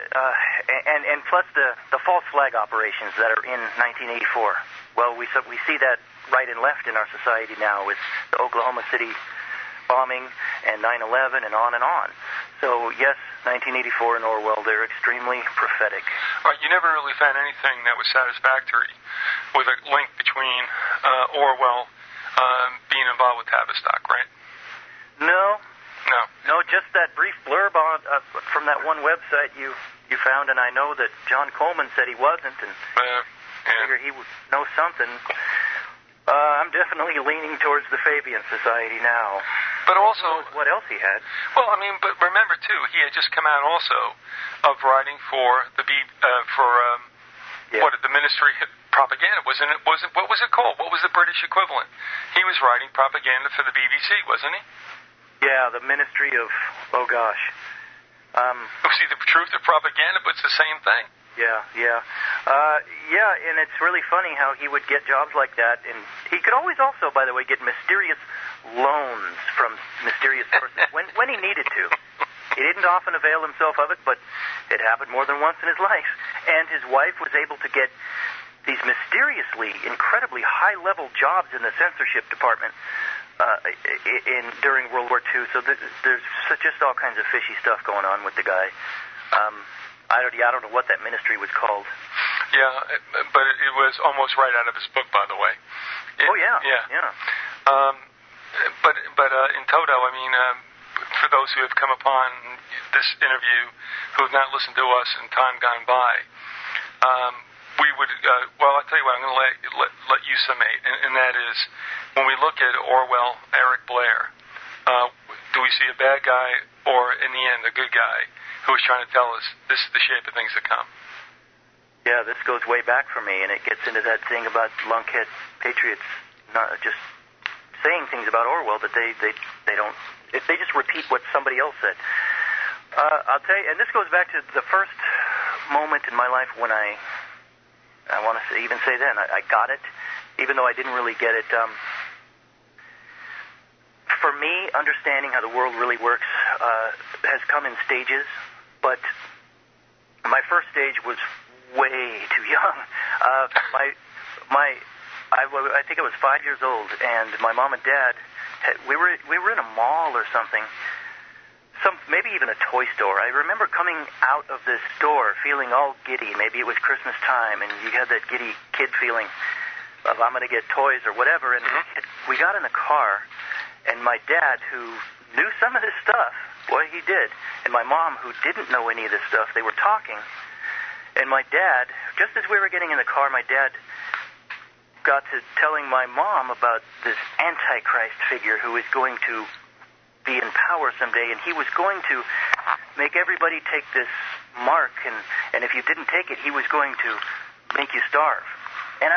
and plus the false flag operations that are in 1984. Well, we see that right and left in our society now with the Oklahoma City bombing and 9/11 and on and on. So, yes, 1984 and Orwell, they're extremely prophetic. All right, you never really found anything that was satisfactory with a link between Orwell being involved with Tavistock, right? No, just that brief blurb from that one website you found, and I know that John Coleman said he wasn't, and I figure he would know something. I'm definitely leaning towards the Fabian Society now. But also, what else he had? Well, I mean, but remember too, he had just come out also of writing for the the Ministry of Propaganda, wasn't it? What was it called? What was the British equivalent? He was writing propaganda for the BBC, wasn't he? Yeah, the Ministry of, oh gosh. See, the truth of propaganda, but it's the same thing. Yeah, and it's really funny how he would get jobs like that, and he could always also, by the way, get mysterious loans from mysterious sources when he needed to. He didn't often avail himself of it, but it happened more than once in his life. And his wife was able to get these mysteriously, incredibly high-level jobs in the censorship department during World War II. So there's just all kinds of fishy stuff going on with the guy. I don't know what that ministry was called. Yeah, but it was almost right out of his book, by the way. Yeah. But in toto, I mean, for those who have come upon this interview who have not listened to us in time gone by, we would, well, I'll tell you what, I'm going to let you summate, and that is, when we look at Orwell, Eric Blair, do we see a bad guy or, in the end, a good guy who is trying to tell us this is the shape of things to come? Yeah, this goes way back for me, and it gets into that thing about lunkhead patriots not just saying things about Orwell that they don't, if they just repeat what somebody else said. I'll tell you, and this goes back to the first moment in my life when I want to even say then, I got it, even though I didn't really get it. For me, understanding how the world really works has come in stages, but my first stage was way too young. I think I was 5 years old, and my mom and dad, we were in a mall or something, maybe even a toy store. I remember coming out of this store feeling all giddy. Maybe it was Christmas time, and you had that giddy kid feeling of I'm going to get toys or whatever. And we got in the car, and my dad, who knew some of this stuff, boy, he did, and my mom, who didn't know any of this stuff, they were talking. And my dad, just as we were getting in the car, my dad got to telling my mom about this Antichrist figure who is going to be in power someday, and he was going to make everybody take this mark, and if you didn't take it, he was going to make you starve. And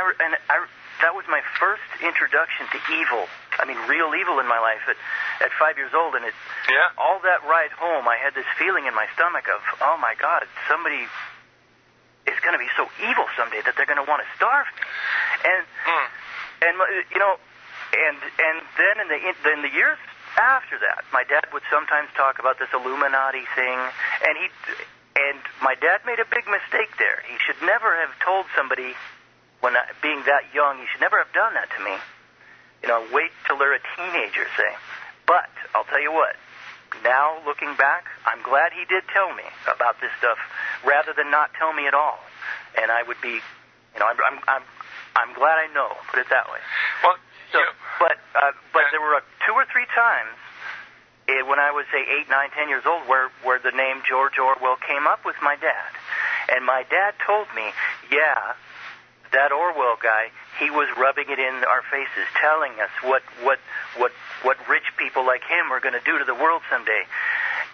that was my first introduction to evil. I mean, real evil in my life at 5 years old, and all that ride home, I had this feeling in my stomach of, oh my God, somebody is going to be so evil someday that they're going to want to starve me. And you know, and then in the years after that, my dad would sometimes talk about this Illuminati thing, and my dad made a big mistake there. He should never have told somebody, being that young, he should never have done that to me. You know, wait till they're a teenager, say. But I'll tell you what. Now, looking back, I'm glad he did tell me about this stuff rather than not tell me at all. And I would be, you know, I'm glad I know. Put it that way. Well, so, but there were 2 or 3 times when I was, say, 8, 9, 10 years old where the name George Orwell came up with my dad. And my dad told me, yeah, that Orwell guy, he was rubbing it in our faces, telling us what rich people like him are going to do to the world someday.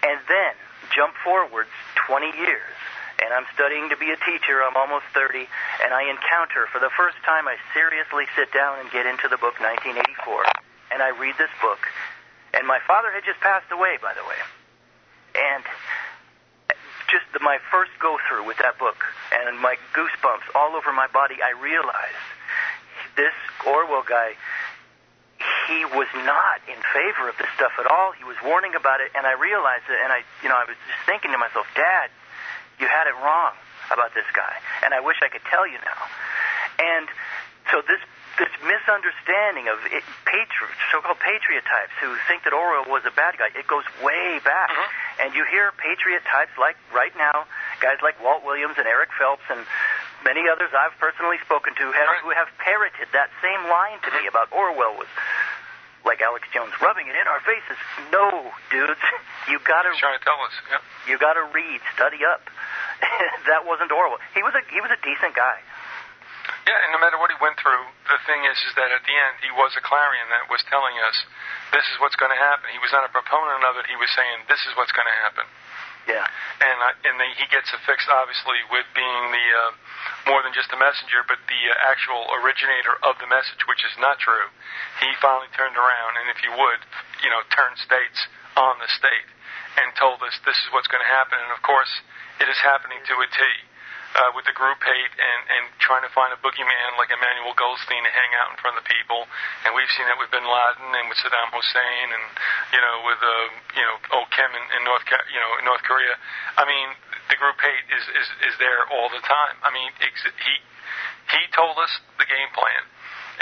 And then, jump forwards 20 years, and I'm studying to be a teacher, I'm almost 30, and I encounter, for the first time, I seriously sit down and get into the book 1984, and I read this book. And my father had just passed away, by the way. And just my first go-through with that book, and my goosebumps all over my body, I realized this Orwell guy, he was not in favor of this stuff at all. He was warning about it, and I realized it, and I was just thinking to myself, Dad, you had it wrong about this guy, and I wish I could tell you now. And so this misunderstanding of so-called patriot types who think that Orwell was a bad guy, it goes way back. And you hear patriot types like, right now, guys like Walt Williams and Eric Phelps and many others I've personally spoken to who have parroted that same line to me about Orwell was, like Alex Jones, rubbing it in our faces. No, dudes, you gotta... He's trying to tell us, yeah. You gotta read, study up. That wasn't Orwell. He was a decent guy. Yeah, and no matter what he went through, the thing is that at the end, he was a clarion that was telling us, this is what's going to happen. He was not a proponent of it. He was saying, this is what's going to happen. Yeah. And he gets affixed, obviously, with being the more than just a messenger, but the actual originator of the message, which is not true. He finally turned around, and if you would, turn states on the state and told us this is what's going to happen. And, of course, it is happening to a T. With the group hate and trying to find a boogeyman like Emmanuel Goldstein to hang out in front of the people, and we've seen that with Bin Laden and with Saddam Hussein, and with old Kim in North Korea. I mean, the group hate is there all the time. I mean, he told us the game plan,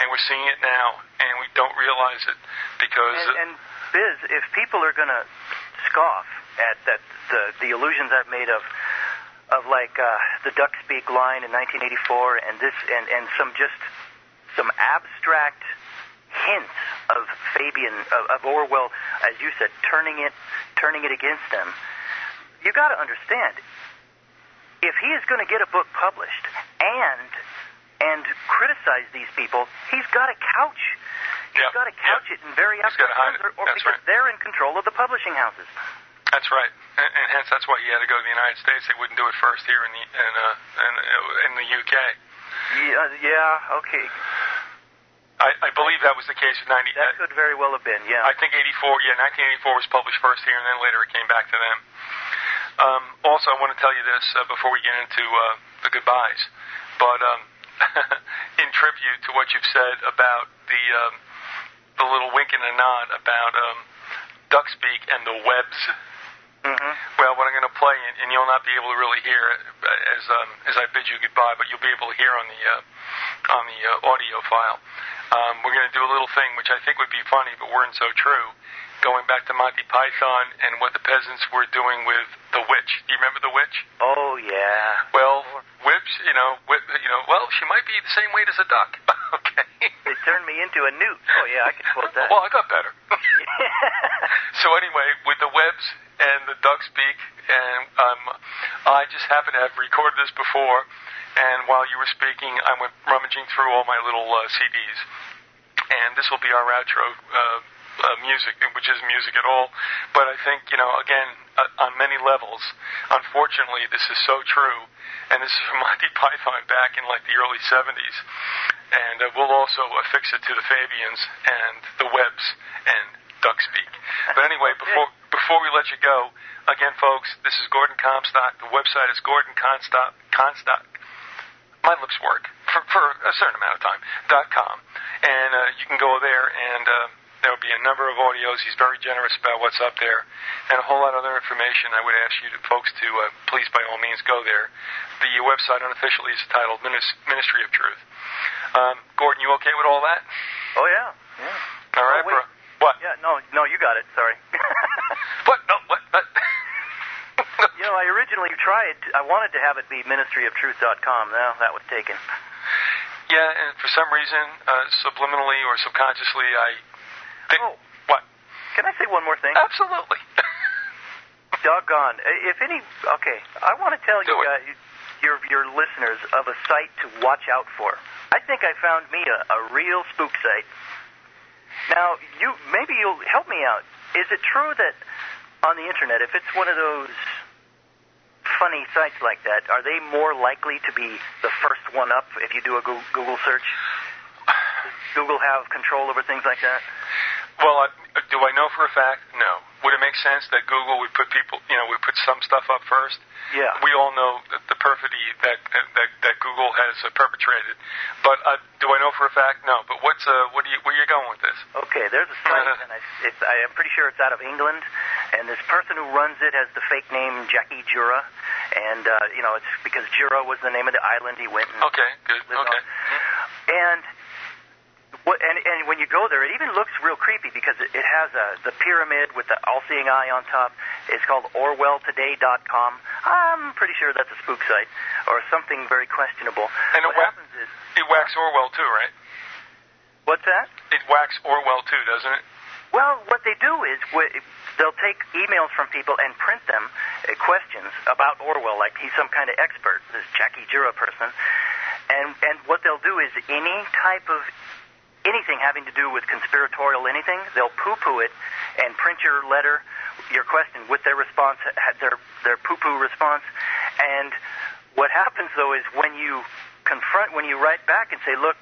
and we're seeing it now, and we don't realize it because. And Biz, if people are going to scoff at the illusions I've made of like the duck speak line in 1984 and some abstract hints of Fabian of Orwell, as you said, turning it against them. You got to understand, if he is going to get a book published and criticize these people, he's got to couch. He's got to couch it in very abstract terms, or because they're in control of the publishing houses. That's right, and hence that's why he had to go to the United States. They wouldn't do it first here in the UK. Yeah, okay. I believe that was the case in 90. That could very well have been, yeah. I think 1984 was published first here, and then later it came back to them. Also, I want to tell you this before we get into the goodbyes, but in tribute to what you've said about the little wink and a nod about duck speak and the webs. Well, what I'm going to play, and you'll not be able to really hear it as I bid you goodbye, but you'll be able to hear on the audio file. We're going to do a little thing which I think would be funny, but weren't so true. Going back to Monty Python and what the peasants were doing with the witch. Do you remember the witch? Oh yeah. Well, witch, well, she might be the same weight as a duck. Okay. They turned me into a newt. Oh yeah, I can quote that. Well, I got better. So anyway, with the webs and the duck speak, and I just happen to have recorded this before, And while you were speaking, I went rummaging through all my little CDs. And this will be our outro music, which isn't music at all. But I think, again, on many levels, unfortunately, this is so true. And this is from Monty Python back in like the early 70s. And we'll also affix it to the Fabians and the Webbs and Duckspeak. But anyway, before we let you go, again, folks, this is Gordon Comstock. The website is Gordon Comstock. My lips work for a certain amount of time. .com. And you can go there, and there will be a number of audios. He's very generous about what's up there, and a whole lot of other information. I would ask you folks to please, by all means, go there. The website unofficially is titled Ministry of Truth. Gordon, you okay with all that? Oh, yeah. All right, bro. What? Yeah, no, you got it. Sorry. What? No, what? I originally I wanted to have it be ministryofTruth.com. Now that was taken. Yeah, and for some reason, subliminally or subconsciously, I think... Oh. What? Can I say one more thing? Absolutely. Doggone. Okay, I want to tell you guys, your listeners, of a site to watch out for. I think I found me a real spook site. Now, maybe you'll help me out. Is it true that on the internet, if it's one of those funny sites like that, are they more likely to be the first one up if you do a Google search? Does Google have control over things like that? Well, do I know for a fact? No. Would it make sense that Google would put would put some stuff up first? Yeah. We all know the perfidy that Google has perpetrated. But do I know for a fact? No. But where are you going with this? Okay, there's a site, and I'm pretty sure it's out of England, and this person who runs it has the fake name Jackie Jura, and it's because Jura was the name of the island he went and okay, good, okay. On. And when you go there, it even looks real creepy because it has the pyramid with the all-seeing eye on top. It's called OrwellToday.com. I'm pretty sure that's a spook site or something very questionable. And what happens is it whacks Orwell too, right? What's that? It whacks Orwell too, doesn't it? Well, what they do is they'll take emails from people and print them questions about Orwell, like he's some kind of expert, this Jackie Jura person. And what they'll do is anything having to do with conspiratorial anything, they'll poo-poo it and print your letter, your question, with their response, their poo-poo response. And what happens, though, is when you write back and say, look,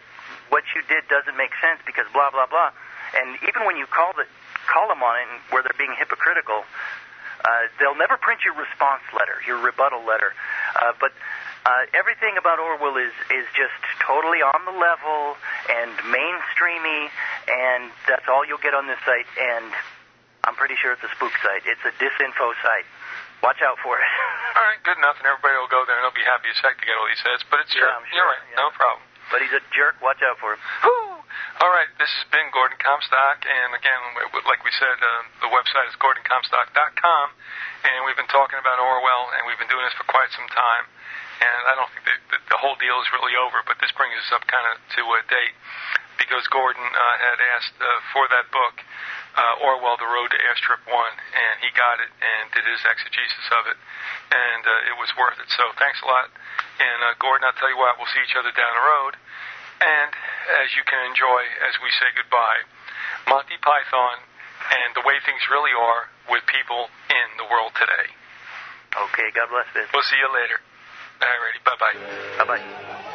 what you did doesn't make sense because blah, blah, blah, and even when you call them on it where they're being hypocritical, they'll never print your response letter, your rebuttal letter. But everything about Orwell is just totally on the level and mainstreamy, and that's all you'll get on this site. And I'm pretty sure it's a spook site. It's a disinfo site. Watch out for it. All right, good enough, and everybody will go there, and they'll be happy as heck to get all these hits. But it's true. I'm sure. You're right. Yeah. No problem. But he's a jerk. Watch out for him. Woo! All right, this has been Gordon Comstock, and again, like we said, the website is GordonComstock.com, and we've been talking about Orwell, and we've been doing this for quite some time. And I don't think that the whole deal is really over, but this brings us up kind of to a date because Gordon had asked for that book, Orwell, The Road to Airstrip 1, and he got it and did his exegesis of it, and it was worth it. So thanks a lot. And Gordon, I'll tell you what, we'll see each other down the road. And as you can enjoy as we say goodbye, Monty Python and the way things really are with people in the world today. Okay, God bless, Biz. We'll see you later. All righty, bye-bye. Bye-bye.